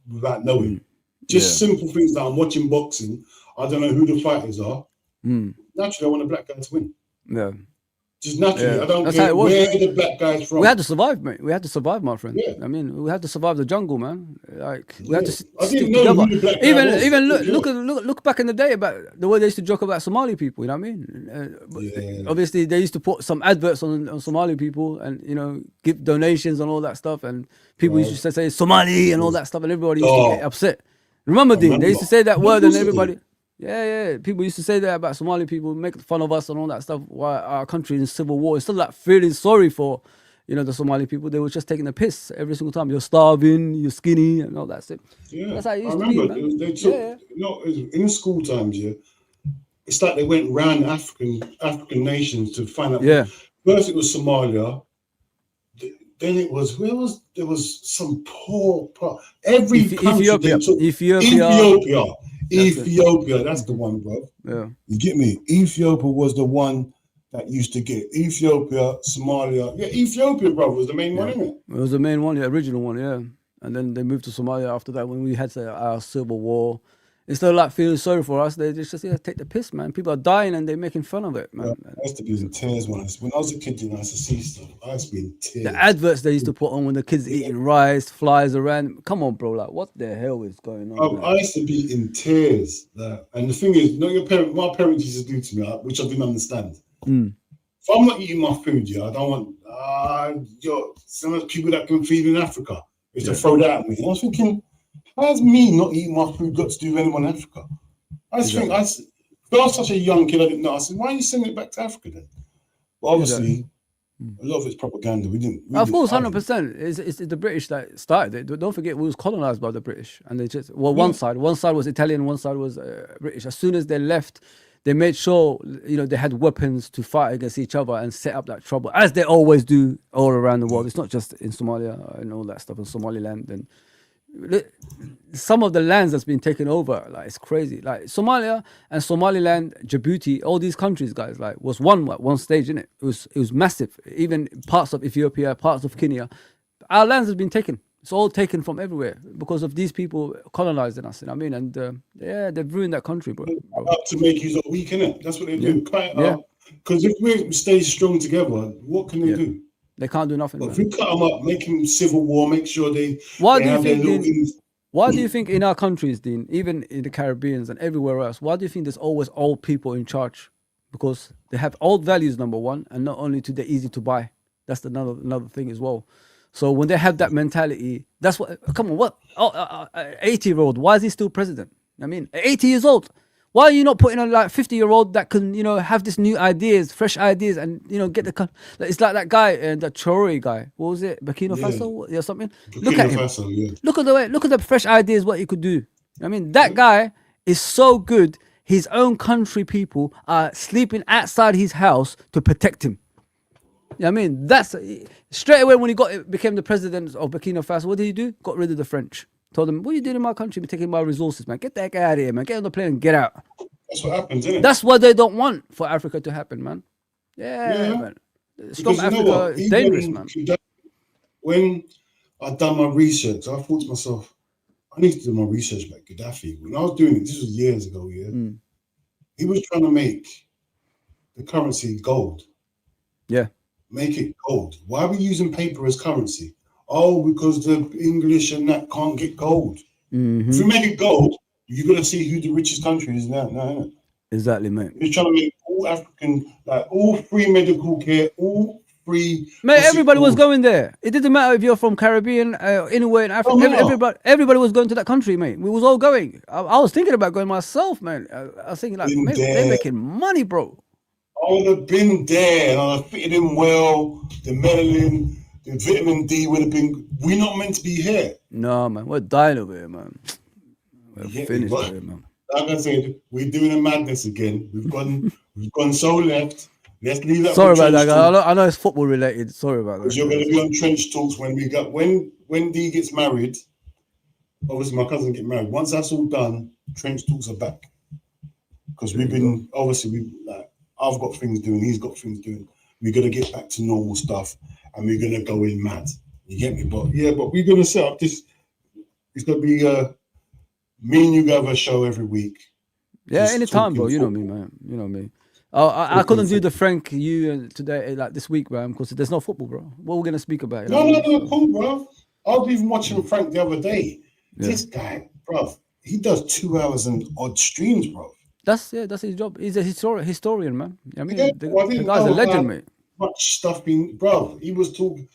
without knowing. Just simple things that I'm watching boxing. I don't know who the fighters are. Naturally, I want a black guy to win. Yeah. Just naturally. Yeah. I don't That's care how it was, where man. the black guy's from. We had to survive, mate. We had to survive, my friend. Yeah. I mean, we had to survive the jungle, man. Like we had to I stick didn't know together. who the black guy was. Even look back in the day about the way they used to joke about Somali people. You know what I mean? Obviously, they used to put some adverts on Somali people, and give donations and all that stuff. And people used to say Somali and all that stuff, and everybody used to get upset. Remember, Dean? They used to say that word, and everybody. Yeah. People used to say that about Somali people, make fun of us and all that stuff. Why our country in civil war? Instead of like feeling sorry for, the Somali people, they were just taking the piss every single time. You're starving, you're skinny, and all that stuff. Yeah, that's how it used I to be, remember man. they took. In school times, it's like they went round African nations to find out. Yeah. First, it was Somalia. Then it was there was some poor part. Every country Ethiopia, that's the one, bro. Yeah. You get me? Ethiopia was the one that used to get Ethiopia, Somalia. Yeah, Ethiopia, bro, was the main one, isn't it? It was the main one, the original one, yeah. And then they moved to Somalia after that when we had our civil war. Instead of like feeling sorry for us, they just take the piss, man. People are dying and they're making fun of it, man. I used to be in tears when I was a kid. I used to see stuff. I used to be in tears. The adverts they used to put on when the kids eating rice, flies around. Come on, bro. Like, what the hell is going on? I used to be in tears. And the thing is, my parents used to do to me, which I didn't understand. If I'm not eating my food, I don't want some of the people that can feed in Africa is to throw that at me. And I was thinking, how's me not eating my food got to do with anyone in Africa? I was thinking, I was such a young kid, I didn't know. I said, why are you sending it back to Africa then? But obviously, a lot of it's propaganda. Of course, 100%. It's the British that started it. Don't forget, we was colonized by the British. And they just, one side was Italian, one side was British. As soon as they left, they made sure, they had weapons to fight against each other and set up that trouble, as they always do all around the world. It's not just in Somalia and all that stuff, in Somaliland. And some of the lands that's been taken over, like, it's crazy. Like Somalia and Somaliland, Djibouti, all these countries, guys, like, was one stage, innit? It was massive. Even parts of Ethiopia, parts of Kenya, our lands has been taken. It's all taken from everywhere because of these people colonizing us. You know what I mean? And they've ruined that country, bro. To make you look weak, innit? That's what they do. Because if we stay strong together, what can they do? They can't do nothing. If we cut them up, make them civil war, make sure they. Why do you think in our countries, Dean, even in the Caribbean and everywhere else, why do you think there's always old people in charge? Because they have old values, number one, and not only they're easy to buy. That's another thing as well. So when they have that mentality, that's what. Come on, what? 80-year-old. Why is he still president? I mean, 80 years old. Why are you not putting on like 50-year-old that can, have this new ideas, fresh ideas, and get the? It's like that guy, that Traore guy. What was it? Burkina Faso or something. Look at him. Look at the fresh ideas. What he could do. I mean, that guy is so good. His own country people are sleeping outside his house to protect him. I mean, that's straight away when he became the president of Burkina Faso. What did he do? Got rid of the French. Told them, what are you doing in my country? You're taking my resources, man. Get that guy out of here, man. Get on the plane and get out. That's what happens, isn't it? That's what they don't want for Africa to happen, man. Yeah. Man. Strong Africa is dangerous, man. When I done my research, I thought to myself, I need to do my research about Gaddafi. When I was doing it, this was years ago, he was trying to make the currency gold. Yeah. Make it gold. Why are we using paper as currency? Oh, because the English and that can't get gold. Mm-hmm. If we make it gold, you're going to see who the richest country is now, isn't it? Exactly, mate. He's trying to make all African, like all free medical care, all free. Mate, everybody was going there. It didn't matter if you're from Caribbean, anywhere in Africa. Everybody was going to that country, mate. We was all going. I was thinking about going myself, man. I was thinking, like, they're making money, bro. I would have been there and I fitted in well. The melanin, the vitamin D would have been. We're not meant to be here. No, man. We're dying over here, man. We're finished over here, man. Like I said, we're doing a madness again. We've gone so left. Let's leave that. Sorry about that, guys. I know it's football related. Sorry about that. Because you're going to be on trench talks when D gets married. Obviously, my cousin get married. Once that's all done, trench talks are back. Because we've been I've got things doing, he's got things doing. We're gonna get back to normal stuff, and we're gonna go in mad. You get me? But we're gonna set up this. It's gonna be me and you have a show every week. Yeah, anytime, bro. You know me, man. You know me. I couldn't do the Frank you today like this week, man, because there's no football, bro. What we're gonna speak about? No, cool, bro. I was even watching Frank the other day. Yeah. This guy, bro, he does 2 hours and odd streams, bro. That's his job. He's a historian, man. I mean, the guy's a legend, mate. Much stuff being, bro. He was talking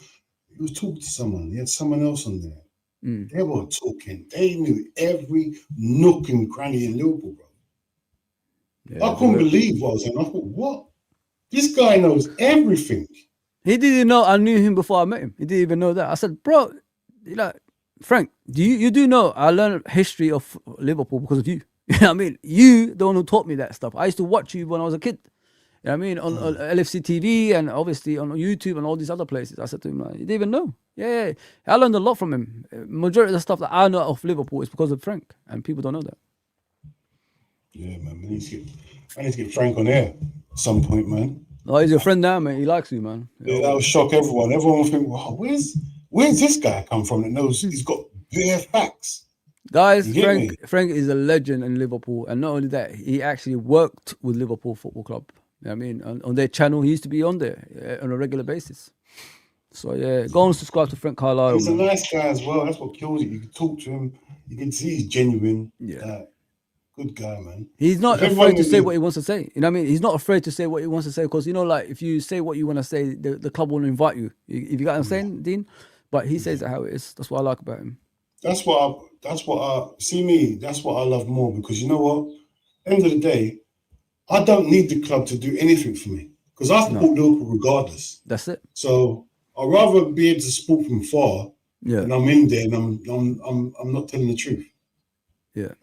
to someone. He had someone else on there. They were talking. They knew every nook and cranny in Liverpool, bro. Yeah, I couldn't believe what I was saying. I thought, what? This guy knows everything. He didn't know I knew him before I met him. He didn't even know that. I said, bro, Frank, you do know I learned history of Liverpool because of you. You know what I mean? You the one who taught me that stuff. I used to watch you when I was a kid. You know what I mean? On LFC TV and obviously on YouTube and all these other places. I said to him, you didn't even know. Yeah. I learned a lot from him. Majority of the stuff that I know of Liverpool is because of Frank. And people don't know that. Yeah, man. I need to get Frank on air at some point, man. Oh, he's your friend now, man. He likes you, man. Yeah, that would shock everyone. Everyone will think, wow, where's this guy come from that knows he's got bare facts? Guys, Frank is a legend in Liverpool. And not only that, he actually worked with Liverpool Football Club. You know what I mean? On their channel, he used to be on there on a regular basis. So, yeah, go and subscribe to Frank Carlisle. He's a nice guy as well. That's what kills it. You can talk to him. You can see he's genuine. Yeah. Good guy, man. He's not afraid to say what he wants to say. You know what I mean? He's not afraid to say what he wants to say because, like, if you say what you want to say, the club will invite you. If you got what I'm saying, Dean? But he says it how it is. That's what I like about him. That's what I love more because you know what? End of the day, I don't need the club to do anything for me because I support Liverpool regardless. That's it. So I'd rather be able to support from far and I'm in there and I'm not telling the truth. Yeah.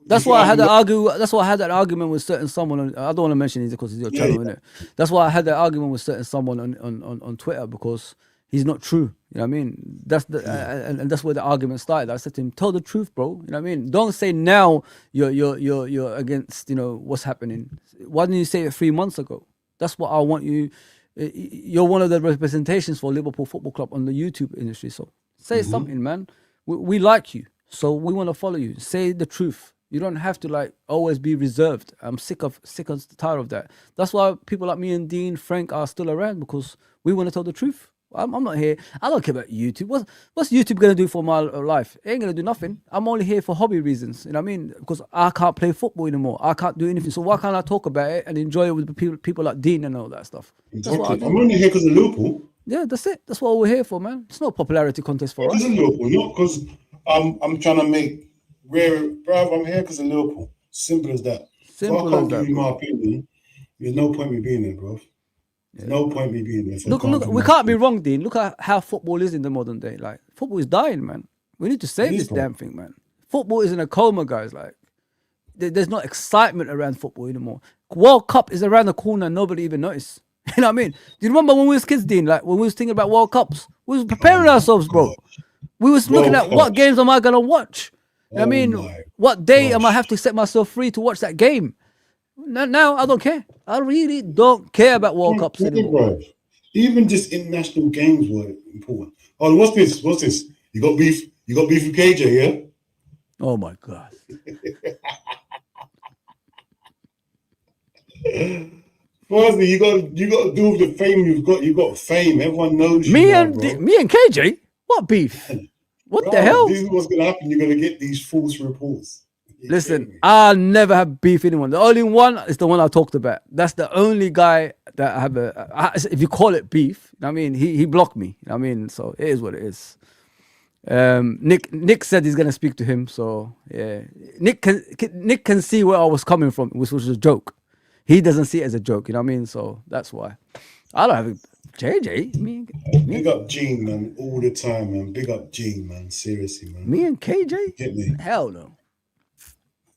That's why I had that argument with certain someone. I don't want to mention it because it's your channel, innit? That's why I had that argument with certain someone on Twitter because he's not true. You know what I mean? That's and that's where the argument started. I said to him, "Tell the truth, bro." You know what I mean? Don't say now you're against what's happening. Why didn't you say it 3 months ago? That's what I want you. You're one of the representations for Liverpool Football Club on the YouTube industry. So say something, man. We like you, so we want to follow you. Say the truth. You don't have to always be reserved. I'm sick and tired of that. That's why people like me and Dean, Frank are still around because we want to tell the truth. I'm not here. I don't care about YouTube. What's YouTube gonna do for my life? It ain't gonna do nothing. I'm only here for hobby reasons. You know what I mean? Because I can't play football anymore. I can't do anything. So why can't I talk about it and enjoy it with people like Dean and all that stuff? Exactly. I'm only here because of Liverpool. Yeah, that's it. That's what we're here for, man. It's not a popularity contest for us. Because of Liverpool, not because I'm trying to make. Bro, I'm here because of Liverpool. Simple as that. Simple if I can't give you my opinion, there's no point me being there, bro. There's no point me being there. Look, we can't be wrong, Dean. Look at how football is in the modern day. Like, football is dying, man. We need to save this damn thing, man. Football is in a coma, guys. Like, there's no excitement around football anymore. World Cup is around the corner and nobody even noticed. You know what I mean? Do you remember when we was kids, Dean? Like, when we was thinking about World Cups, we was preparing ourselves, bro. We was looking at what games am I going to watch? I mean, what day am I have to set myself free to watch that game? Now I don't care. I really don't care about World Cups anymore. Even just international games were important. Oh, what's this? You got beef with KJ, yeah? Oh my God. Firstly, you got to do with the fame you've got fame. Everyone knows you. Me and KJ? What beef? What the hell? This is what's going to happen. You're going to get these false reports. Listen, I never have beef with anyone. The only one is the one I talked about. That's the only guy that I have if you call it beef, I mean, he blocked me. I mean, so it is what it is. Nick said he's going to speak to him. So, yeah. Nick can see where I was coming from, which was a joke. He doesn't see it as a joke, you know what I mean? So that's why. I don't have a... JJ, big up Gene, man, all the time, man. Big up Gene, man. Seriously, man. Me and KJ? Get me? Hell no.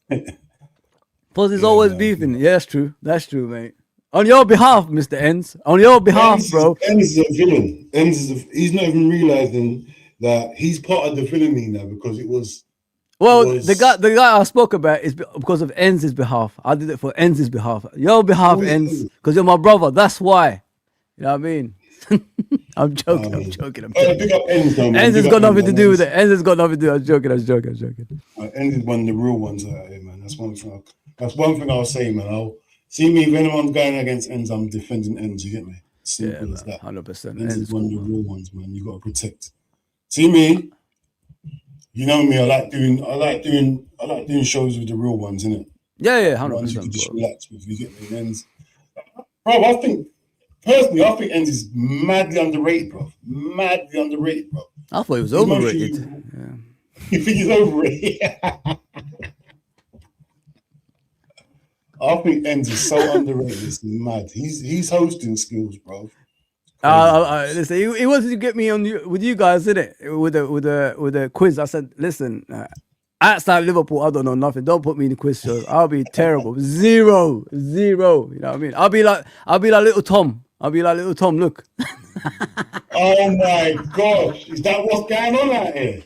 Because he's always beefing. Yeah, that's true, mate. On your behalf, Mr. Enz. On your behalf, bro. Enz is a villain. He's not even realizing that he's part of the villainy now because it was. Well, the guy I spoke about is because of Enz's behalf. I did it for Enz's behalf. Your behalf, Enz, because you're my brother. That's why. You know what I mean? I'm joking. Big up Enz, though, man. Enz has got nothing to do with it. Enz has got nothing to do. I was joking. Enz is one of the real ones out here, man. That's one thing I'll say, man. I'll See me, if anyone's going against ends, I'm defending ends. You get me? Simple as that. 100%. Ends is one of the real ones, man. You got to protect. See me. You know me. I like doing shows with the real ones, innit? Yeah, 100%. Ones you can just relax with. You get me? Ends. Bro, I think ends is madly underrated, bro. Madly underrated, bro. I thought it was overrated. You think he's overrated? I think ends is so underrated. It's mad. He's hosting skills, bro. Listen, he wanted to get me on with you guys, innit? With the quiz. I said, listen, outside Liverpool, I don't know nothing. Don't put me in the quiz shows. I'll be terrible. Zero. You know what I mean? I'll be like little Tom. Look. Oh my gosh! Is that what's going on out here?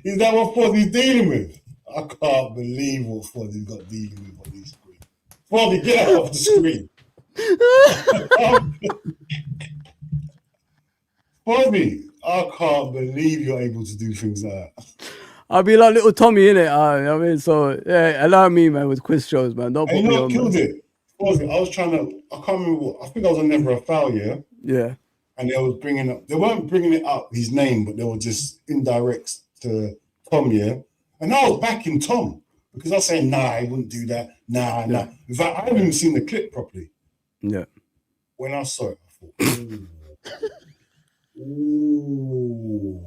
Is that what Fozzy's dealing with? I can't believe what Fozzy's got dealing with on this screen. Fozzy, get out of the screen. Fozzy, I can't believe you're able to do things like that. I'll be like little Tommy, innit? You know what I mean? So, yeah, allow me, man, with quiz shows, man. Don't put me on, killed man. it. Fozzy, I can't remember I think I was on Never a Foul, yeah? Yeah. And they weren't bringing it up, his name, but they were just indirects to Tom, yeah? And I was backing Tom because I was saying, nah, I wouldn't do that. Nah. In fact, I haven't even seen the clip properly. Yeah. When I saw it, I thought, ooh.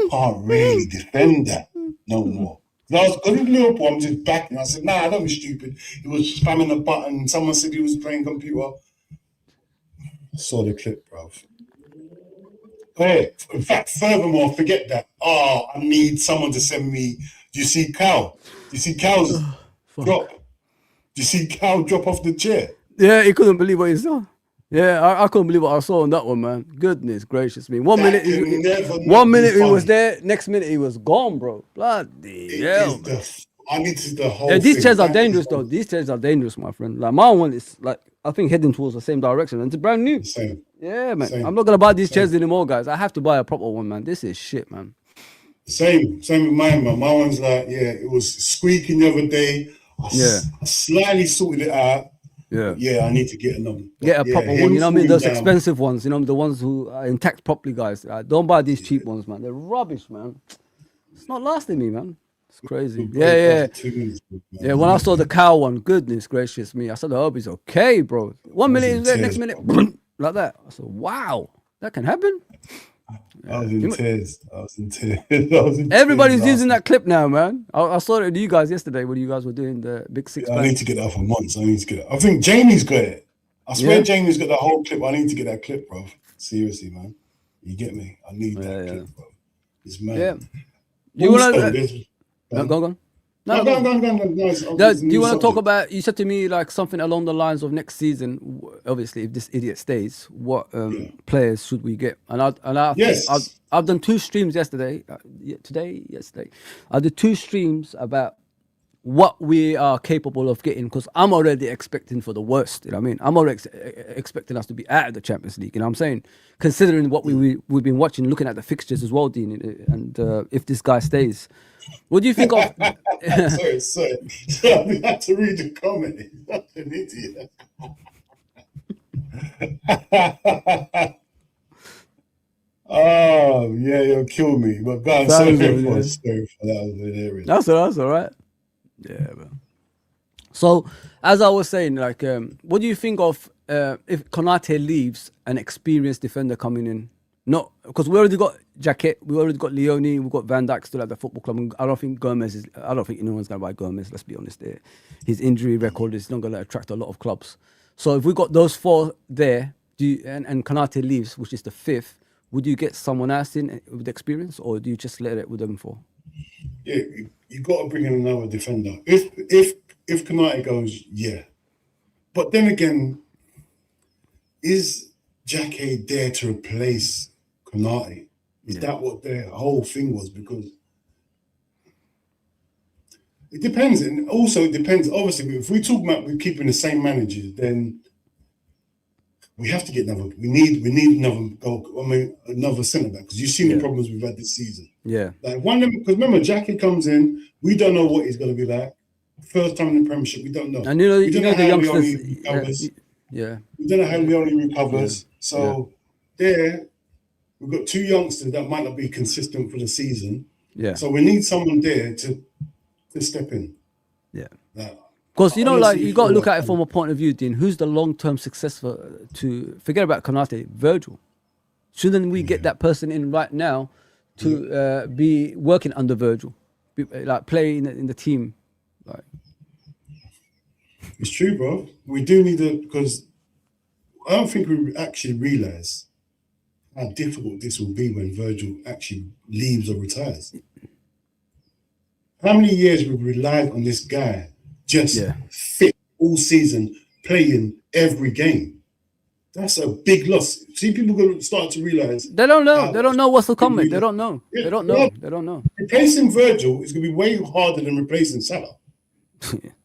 Can't really defend that no more. Because in Liverpool, I'm just backing. I said, nah, don't be stupid. He was spamming a button. Someone said he was playing computer. I saw the clip, bruv. Hey, in fact, furthermore, forget that. Oh, I need someone to send me. Do you see Cal? Do you see Cal's drop? Do you see Cal drop off the chair? Yeah, he couldn't believe what he saw. Yeah, I couldn't believe what I saw on that one, man. Goodness gracious me. One minute he was there, next minute he was gone, bro. Bloody hell, man. I need to the whole these chairs are dangerous, though. These chairs are dangerous, my friend. Like, my one is, like, I think heading towards the same direction. And it's brand new. Same. Yeah, man. I'm not going to buy these chairs anymore, guys. I have to buy a proper one, man. This is shit, man. Same with mine, man. My one's like, it was squeaking the other day. I slightly sorted it out. Yeah, I need to get another. Get a proper one, you know what I mean? Those expensive ones, you know, the ones who are intact properly, guys. Don't buy these cheap ones, man. They're rubbish, man. It's not lasting me, man. It's crazy. Yeah. When I saw the cow one, goodness gracious me, I said, I hope he's okay, bro. 1 minute is there, next minute, like that. I said, wow, that can happen. I was in tears. Everybody's using that clip now, man. I saw it with you guys yesterday when you guys were doing the big six. I need to get that for months. I think Jamie's got it. I swear Jamie's got the whole clip. I need to get that clip, bro. Seriously, man. You get me? I need that clip, bro. It's mad. Yeah. You want to... Go on. No, go on. Do you want to talk about, you said to me like something along the lines of next season, obviously if this idiot stays, what players should we get? And I've done 2 streams yesterday. I did 2 streams about what we are capable of getting, because I'm already expecting for the worst, you know what I mean? I'm already expecting us to be out of the Champions League, you know what I'm saying? Considering what we've been watching, looking at the fixtures as well, Dean, and if this guy stays. What do you think of... sorry. I had to read the comment. He's not an idiot. Oh, yeah, you'll kill me. But God, sorry for that. That's all right. Yeah, man. So, as I was saying, like, what do you think of if Konate leaves, an experienced defender coming in? Not because we already got Jacket, we already got Leone, we've got Van Dijk still at the football club. And I don't think anyone's going to buy Gomez. Let's be honest there. His injury record is not going to attract a lot of clubs. So if we got those 4 there, and Konate leaves, which is the 5th, would you get someone else in with experience, or do you just let it with them 4? Yeah, you got to bring in another defender. If Konate goes, yeah. But then again, is Jackie there to replace Konate? Is that what their whole thing was? Because it depends, and also it depends. Obviously, if we talk about keeping the same managers, then we have to get another. We need another goal. I mean, another centre back, because you've seen the problems we've had this season. Yeah, like one of them. Because remember, Jackie comes in. We don't know what he's going to be like. First time in the Premiership, we don't know. And you know the youngsters. Recovers. Yeah. We don't know how Leone recovers. So there, we've got two youngsters that might not be consistent for the season. Yeah. So we need someone there to step in. Yeah. Because you honestly you got to feel look at like- it from a point of view, Dean. Who's the long-term success to forget about Konate? Virgil. Shouldn't we get that person in right now to be working under Virgil, like play in the team? Like, It's true, bro. We do need to, because I don't think we actually realise how difficult this will be when Virgil actually leaves or retires. How many years we've relied on this guy just fit all season, playing every game? That's a big loss. See, people going to start to realise they don't know. They don't know what's coming. They don't know. Yeah. They don't know. They don't know. Replacing Virgil is going to be way harder than replacing Salah.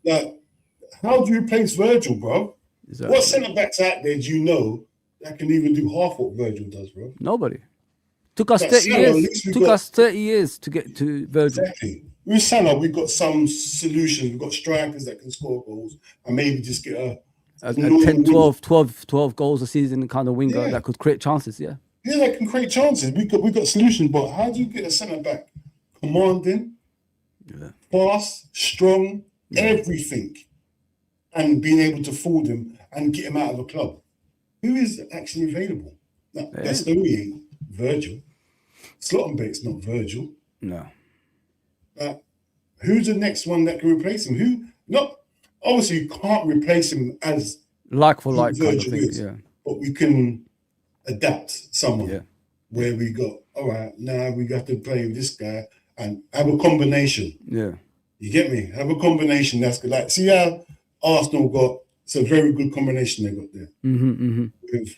Like, how do you replace Virgil, bro? Exactly. What centre backs out there do you know that can even do half what Virgil does, bro? Nobody. Took us Like 30 Salah, at years. least we Took got- us 30 years to get to Virgil. Exactly. With Salah, we've got some solutions. We've got strikers that can score goals and maybe just get a A normal 10, win. 12 goals a season kind of winger Yeah. that could create chances. Yeah. Yeah, they can create chances. We got solutions, but how do you get a centre back commanding, fast, strong, everything, and being able to fool them and get him out of a club? Who is actually available? No, that's the only ain't Virgil. Slottenbeck's not Virgil. No. Who's the next one that can replace him? Who? Not obviously you can't replace him as Like for like kind of Virgil thing. is, Yeah. but we can adapt someone. Yeah. Where we got, all right, now we got to play with this guy and have a combination. Yeah. You get me? Have a combination that's good. Like, see how Arsenal got, it's a very good combination they got there with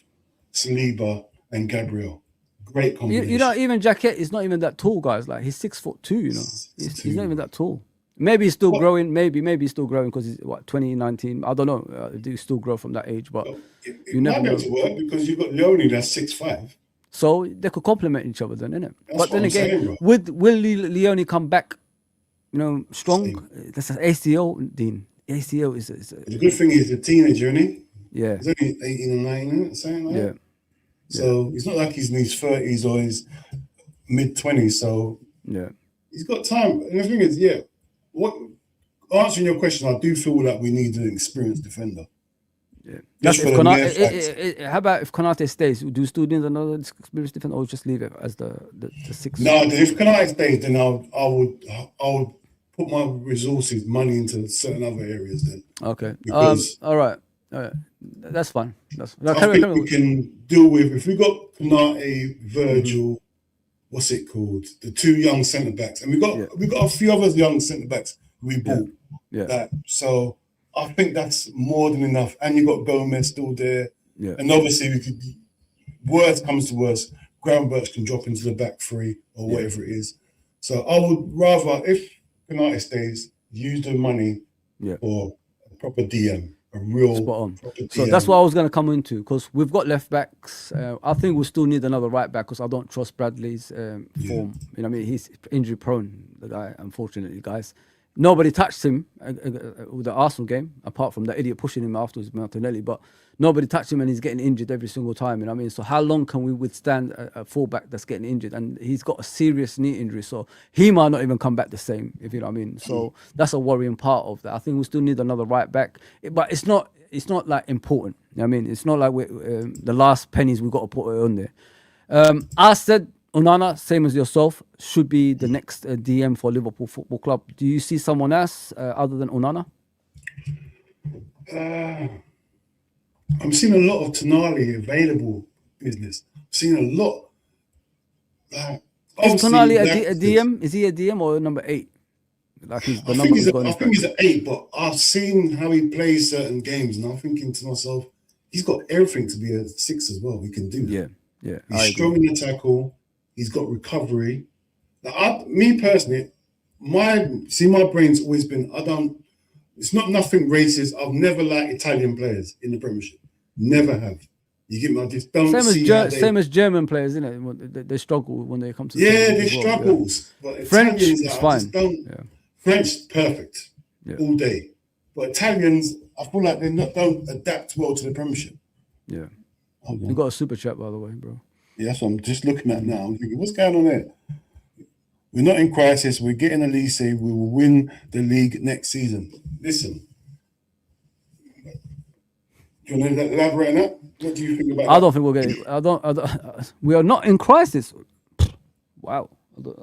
Saliba and Gabriel. Great combination. You know, even Jaquet is not even that tall, guys. Like he's 6'2", you know. He's not even that tall. Maybe he's still growing. Maybe he's still growing because he's 2019. I don't know. Do you still grow from that age? But it you never might be able know. to work because you've got Leone that's 6'5". So they could complement each other then, innit? That's But then what I'm again, saying, bro. will Leone come back, you know, strong? That's an ACL, Dean. ACL is The good thing is the teenager, isn't he? yeah, He's only 18 or 19, isn't it? Something like yeah, that. So it's not like he's in his 30s or his mid-20s. So yeah. he's got time. And the thing is, answering your question, I do feel like we need an experienced defender. Yeah. Just If for the mere fact. how about if Konate stays? Do you still need another experienced defender, or just leave it as the six? No, if Canite stays, then I would put my resources, money into certain other areas then. Okay. Because- all right. That's fine. That's I think we can deal with, if we got Canate, Virgil, what's it called? The two young centre backs. And we got a few other young centre backs we bought. Yeah. So I think that's more than enough. And you got Gomez still there. Yeah. And obviously we could, worst comes to worst, Graham Birch can drop into the back three or whatever it is. So I would rather, if Canate stays, use the money for a proper DM. A real Spot on. proper So DM. that's what I was going to come into, because we've got left backs. I think we still need another right back because I don't trust Bradley's form. You know what I mean? He's injury prone, the guy, unfortunately, guys. Nobody touched him with the Arsenal game, apart from that idiot pushing him afterwards, Martinelli. But nobody touched him and he's getting injured every single time. You know what I mean? So how long can we withstand a fullback that's getting injured? And he's got a serious knee injury, so he might not even come back the same, if you know what I mean. So that's a worrying part of that. I think we still need another right back, but it's not like important. You know what I mean? It's not like the last pennies we got to put it on there. I said Onana, same as yourself, should be the next DM for Liverpool Football Club. Do you see someone else other than Onana? I'm seeing a lot of Tonali available business. I'm seeing a lot. Is Obviously, Tonali a youngsters. DM? Is he a DM or number 8? Like he's the I number think he's got in I his think back. he's an 8, but I've seen how he plays certain games, and I'm thinking to myself, he's got everything to be a 6 as well. We can do that. Yeah. He's I agree. strong in the tackle. He's got recovery. Now, me personally, my brain's always been, it's not nothing racist. I've never liked Italian players in the Premiership. Never have. You get me? I just don't see Same as German players, isn't it? They struggle when they come to the Yeah, Premier they League as well, struggles. But French Italians, is I fine. just don't. Yeah. French, perfect. all day. But Italians, I feel like they don't adapt well to the Premiership. Yeah. Hold on. You got a super chat, by the way, bro. Yeah, that's what I'm just looking at now. I'm thinking, what's going on there? We're not in crisis. We're getting Elise. We will win the league next season. Listen. Do you want to elaborate on that? What do you think about that? I don't think we'll get it. I don't, we are not in crisis. Wow.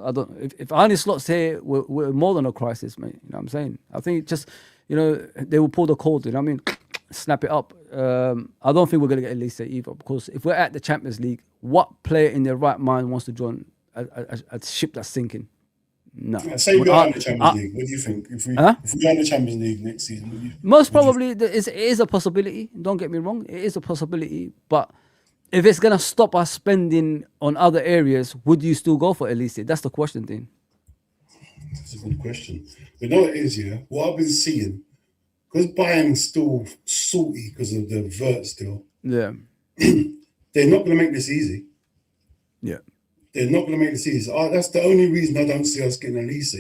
I don't. If Arne Slot's here, we're more than a crisis, mate. You know what I'm saying? I think just, they will pull the cord. You know what I mean? Snap it up. I don't think we're going to get Elise either, because if we're at the Champions League, what player in their right mind wants to join a ship that's sinking? No. Say we are in the Champions League. What do you think? If we are in the Champions League next season, most probably it is a possibility. Don't get me wrong, it is a possibility. But if it's gonna stop us spending on other areas, would you still go for Elise? That's the question, Dean. That's a good question. But you know what it is, yeah? What I've been seeing, because Bayern's still salty because of the vert still. Yeah. They're not going to make this easy. Yeah. They're not going to make this easy. That's the only reason I don't see us getting Elise.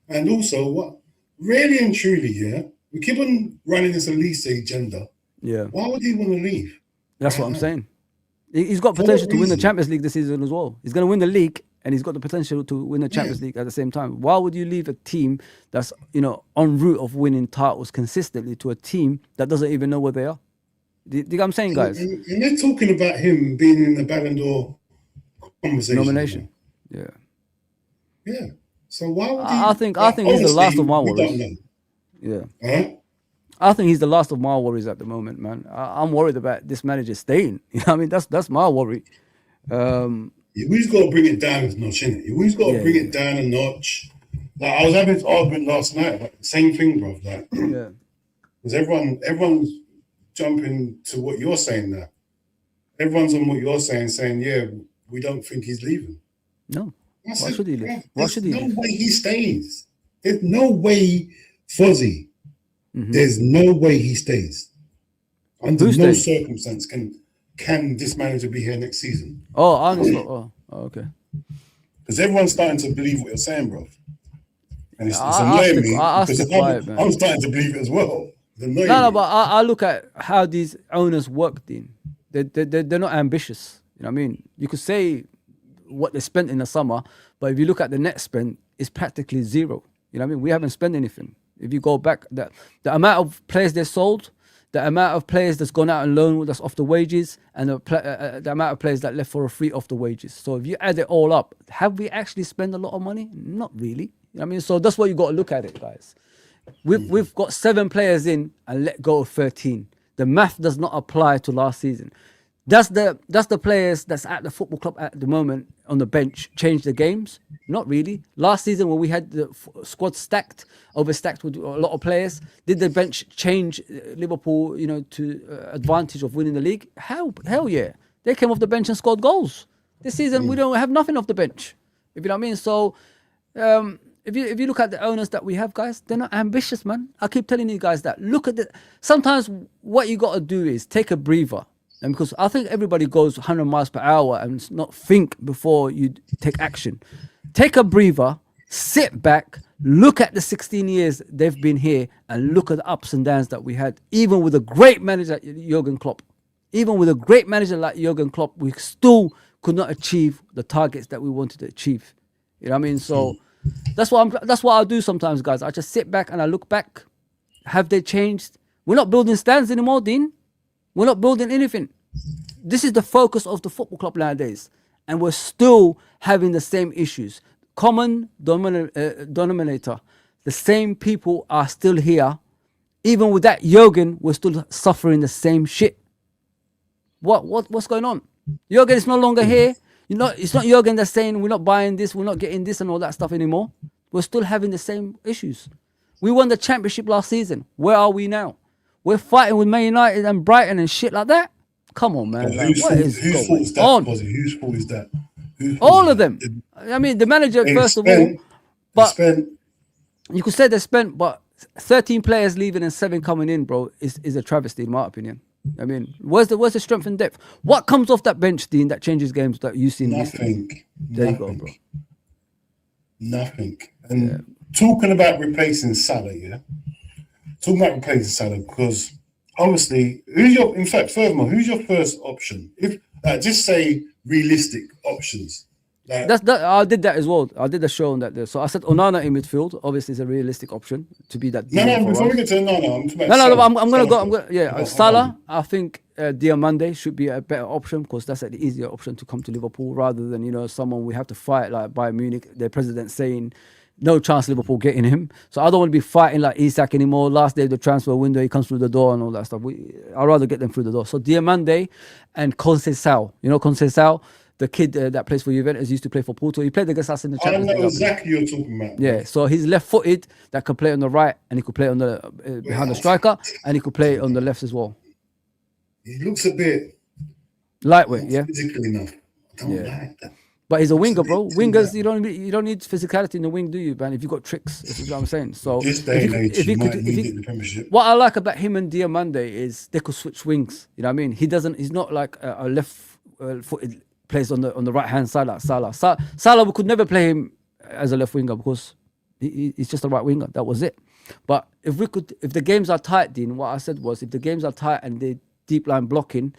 And also, what really and truly, yeah, we keep on running this Elise agenda. Yeah. Why would he want to leave? That's what I'm saying. He's got potential to win the Champions League this season as well. He's going to win the league, and he's got the potential to win the Champions League at the same time. Why would you leave a team that's, en route of winning titles consistently to a team that doesn't even know where they are? Do you know what I'm saying, guys? And they're talking about him being in the Ballon d'Or conversation. Nomination. Yeah. Yeah. So why would he? I think he's the last of my worries. Yeah. Huh? I think he's the last of my worries at the moment, man. I'm worried about this manager staying. You know what I mean? That's my worry. We've got to bring it down a notch, innit? We've got to bring it down a notch. Like, I was having this argument last night, like, same thing, bro. Like, yeah. Because everyone's jumping to what you're saying now. Everyone's on what you're saying, yeah, we don't think he's leaving. No. Why should he leave? There's no way he stays. There's no way, Fuzzy. Mm-hmm. There's no way he stays. Under no circumstance can this manager be here next season. Oh, Arne Slot. Oh, okay. Because everyone's starting to believe what you're saying, bro. And it's annoying me because I'm starting to believe it as well. No, but I look at how these owners work, Dean. They're not ambitious. You know what I mean? You could say what they spent in the summer, but if you look at the net spend, it's practically zero. You know what I mean? We haven't spent anything. If you go back, the amount of players they sold, the amount of players that's gone out on loan that's off the wages, and the amount of players that left for a free off the wages. So if you add it all up, have we actually spent a lot of money? Not really. You know what I mean? So that's what you got to look at it, guys. We've got 7 players in and let go of 13. The math does not apply to last season. Does the players that's at the football club at the moment on the bench change the games? Not really. Last season when we had the squad overstacked with a lot of players, did the bench change Liverpool, to advantage of winning the league? Hell yeah. They came off the bench and scored goals. This season we don't have nothing off the bench. If you know what I mean? So if you look at the owners that we have, guys, they're not ambitious, man. I keep telling you guys that. Sometimes what you got to do is take a breather. And because I think everybody goes 100 miles per hour and not think before you take action. Take a breather, sit back, look at the 16 years they've been here and look at the ups and downs that we had. Even with a great manager like Jurgen Klopp, we still could not achieve the targets that we wanted to achieve. You know what I mean? So that's what I do sometimes, guys. I just sit back and I look back. Have they changed? We're not building stands anymore, Dean. We're not building anything. This is the focus of the football club nowadays. And we're still having the same issues. Common denominator. The same people are still here. Even with that Jurgen, we're still suffering the same shit. What's going on? Jurgen is no longer here. It's not Jurgen that's saying we're not buying this, we're not getting this and all that stuff anymore. We're still having the same issues. We won the championship last season. Where are we now? We're fighting with Man United and Brighton and shit like that. Come on, man. Whose fault is that? All of them. I mean, the manager, first of all. But you could say they spent, but 13 players leaving and 7 coming in, bro, is a travesty, in my opinion. I mean, where's the strength and depth? What comes off that bench, Dean, that changes games that you've seen? Nothing. There you go, bro. Nothing. And talking about replacing Salah, yeah? talking about replacing Salah, because obviously, furthermore, who's your first option? If just say realistic options. That I did that as well. I did a show on that there. So I said Onana in midfield. Obviously, is a realistic option to be that. No. Before we get to Onana, I'm talking about No. Salah. I'm gonna go. Salah. I think Diamande should be a better option because that's an easier option to come to Liverpool rather than someone we have to fight like Bayern Munich. Their president saying no chance Liverpool getting him. So I don't want to be fighting like Isak anymore. Last day of the transfer window, he comes through the door and all that stuff. I'd rather get them through the door. So Diamande and Conceição. Conceição. The kid that plays for Juventus used to play for Porto. He played against us in the Champions League. I know exactly what you're talking about. Yeah, so he's left-footed that could play on the right, and he could play on the behind the striker, and he could play on the left as well. He looks a bit lightweight, yeah. Physically enough. I don't like that. But he's a winger, bro. Wingers, you don't need physicality in the wing, do you, man? If you've got tricks, that's what I'm saying. So this day and age, you might need it in the Premiership. What I like about him and Diamande is they could switch wings. You know what I mean? He's not like a left-footed. Plays on the right hand side like Salah. Salah, we could never play him as a left winger because he's just a right winger. That was it. But if the games are tight, Dean, what I said was if the games are tight and they deep line blocking,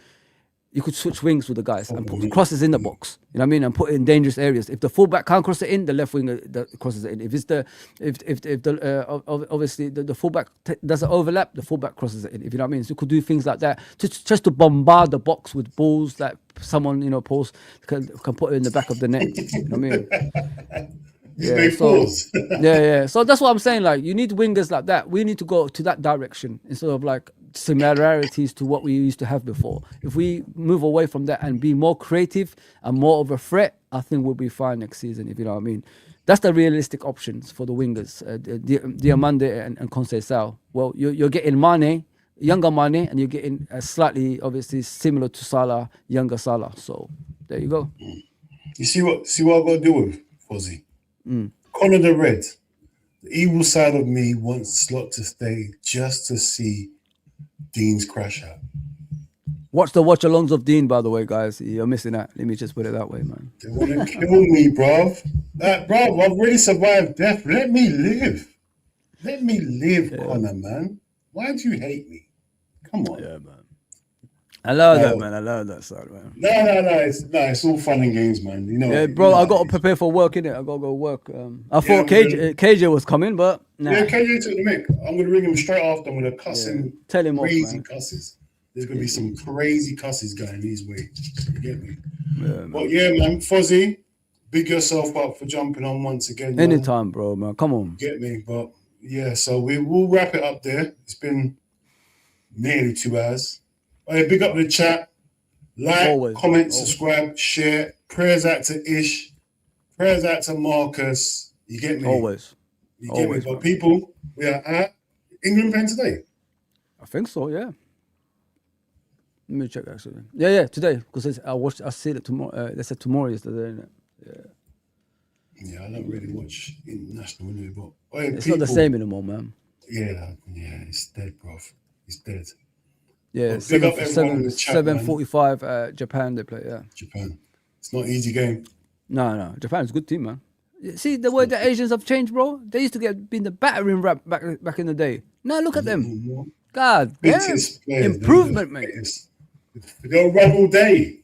you could switch wings with the guys and put crosses in the box. You know what I mean? And put it in dangerous areas. If the fullback can't cross it in, the left winger crosses it in. If it's obviously the fullback doesn't overlap, the fullback crosses it in. If you know what I mean? So you could do things like that just to bombard the box with balls that someone Paul can put it in the back of the net. You know what I mean? Yeah. So that's what I'm saying. Like you need wingers like that. We need to go to that direction instead of like similarities to what we used to have before. If we move away from that and be more creative and more of a threat, I think we'll be fine next season. If you know what I mean. That's the realistic options for the wingers, Diamande and Conceição. Well, you're getting Mane, younger Mane, and you're getting slightly, obviously, similar to Salah, younger Salah. So there you go. You see what I've got to do with Fozzie? Conor the Red. The evil side of me wants Slot to stay just to see Dean's crash out. Watch the watch-alongs of Dean, by the way, guys. You're missing that. Let me just put it that way, man. They want to kill me, bruv. Bruv, I've already survived death. Let me live. Let me live, Conor, man. Why do you hate me? Come on. Yeah, man. I love that, man. I love that side, man. No. It's all fun and games, man. Yeah, bro. I got to prepare for work, innit? I got to go work. I thought KJ was coming, but nah. Yeah, KJ took the mic. I'm going to ring him straight after. I'm going to cuss him. Tell him crazy off, cusses. There's going to be some crazy cusses going his way. You get me? Yeah, but yeah, man. Fozzie, big yourself up for jumping on once again. Anytime, bro, man. Come on. Get me? But yeah, so we will wrap it up there. It's been nearly 2 hours. Hey, big up the chat. Like, comment, subscribe, share. Prayers out to Ish. Prayers out to Marcus. You get me? Always. You get me? But people, we are at England playing today. I think so, yeah. Let me check actually. Yeah, today. Because I see it tomorrow. They said tomorrow yesterday, isn't it? Yeah, I don't really watch international anyway, but it's not the same anymore, man. Yeah, it's dead, bro. It's dead. Yeah, 7:45 Japan they play, yeah. Japan. It's not an easy game. No. Japan's a good team, man. See the way the Asians have changed, bro? They used to be in the battering rap back in the day. Now look at them. God damn. Improvement, mate. They'll run all day.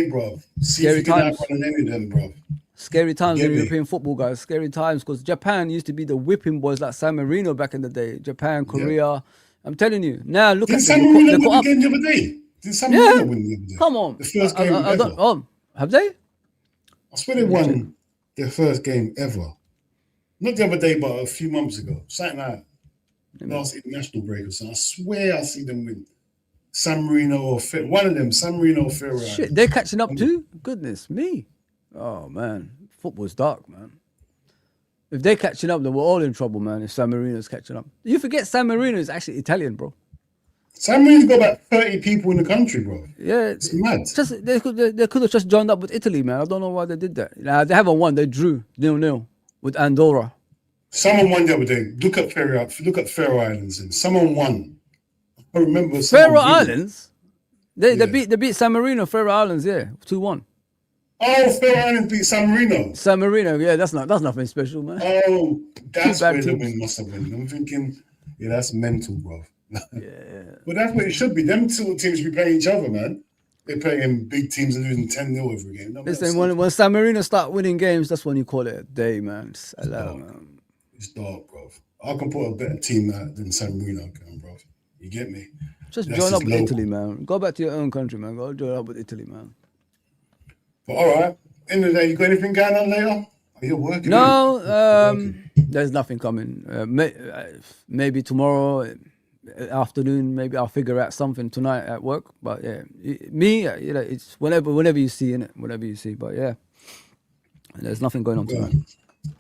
Bro. See Scary if you times. can any of them, bro. Scary times in European football, guys. Scary times because Japan used to be the whipping boys like San Marino back in the day. Japan, Korea. Yeah. I'm telling you. Now look at San Marino win the game the other day. Did San Marino win the other day? Come on. The first game ever. Have they? I swear they won their first game ever. Not the other day, but a few months ago. Something like last international break or something. I swear I see them win. San Marino or one of them, San Marino or Ferrari. Shit, they're catching up too? Goodness me. Oh, man. Football's dark, man. If they're catching up, then we're all in trouble, man, if San Marino's catching up. You forget San Marino is actually Italian, bro. San Marino's got about 30 people in the country, bro. Yeah. It's mad. They could have just joined up with Italy, man. I don't know why they did that. They haven't won. They drew 0-0 with Andorra. Someone won the other day. Look at Faroe Islands, and someone won. I remember. Faroe Islands? They beat San Marino, Faroe Islands, 2-1. Oh, Phil Allen beat San Marino. San Marino, yeah, that's nothing special, man. Oh, that's bad where the teams. win must have been. I'm thinking, yeah, that's mental, bro. Yeah. But that's what it should be. Them two teams should be playing each other, man. They're playing big teams and losing 10-0 every game. Listen, when San Marino start winning games, that's when you call it a day, man. Salah, man. It's dark, bro. I can put a better team out than San Marino can, bro. You get me? Just That's join up just with local. Italy, man. Go back to your own country, man. Go join up with Italy, man. But all right, end of the day, you got anything going on later? Are you working? No, there's nothing coming. Maybe tomorrow afternoon, maybe I'll figure out something tonight at work. But yeah, me, you know, it's whenever you see in it, whatever you see. But yeah, there's nothing going on tonight.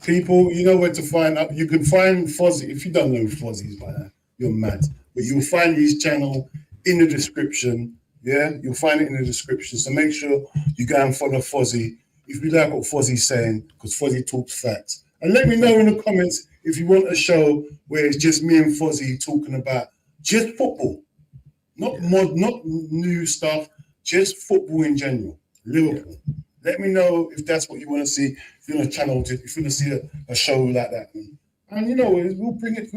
People, you know where to find up. You can find Fozzy. If you don't know who Fozzy is by now, you're mad. But you'll find his channel in the description. Yeah, you'll find it in the description. So make sure you go and follow Fozzy if you like what Fozzy's saying, because Fozzy talks facts. And let me know in the comments if you want a show where it's just me and Fozzy talking about just football, not new stuff, just football in general. Liverpool. Yeah. Let me know if that's what you want to see. If you want a channel, if you want to see a show like that, and you know, we'll bring it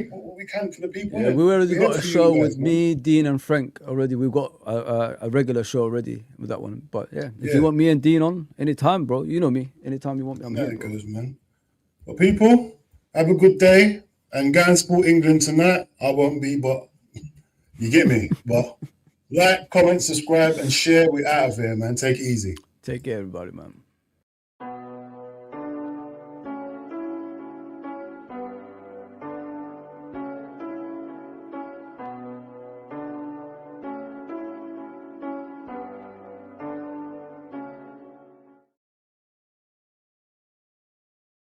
what we can for the people. Yeah, we already got a show with me, Dean, and Frank already. We've got a regular show already with that one. But yeah, if you want me and Dean on anytime, bro, you know me. Anytime you want me, I'm here. Bro. Goes, man. But people, have a good day and go and support England tonight. I won't be, but you get me. But like, comment, subscribe, and share. We're out of here, man. Take it easy. Take care, everybody, man.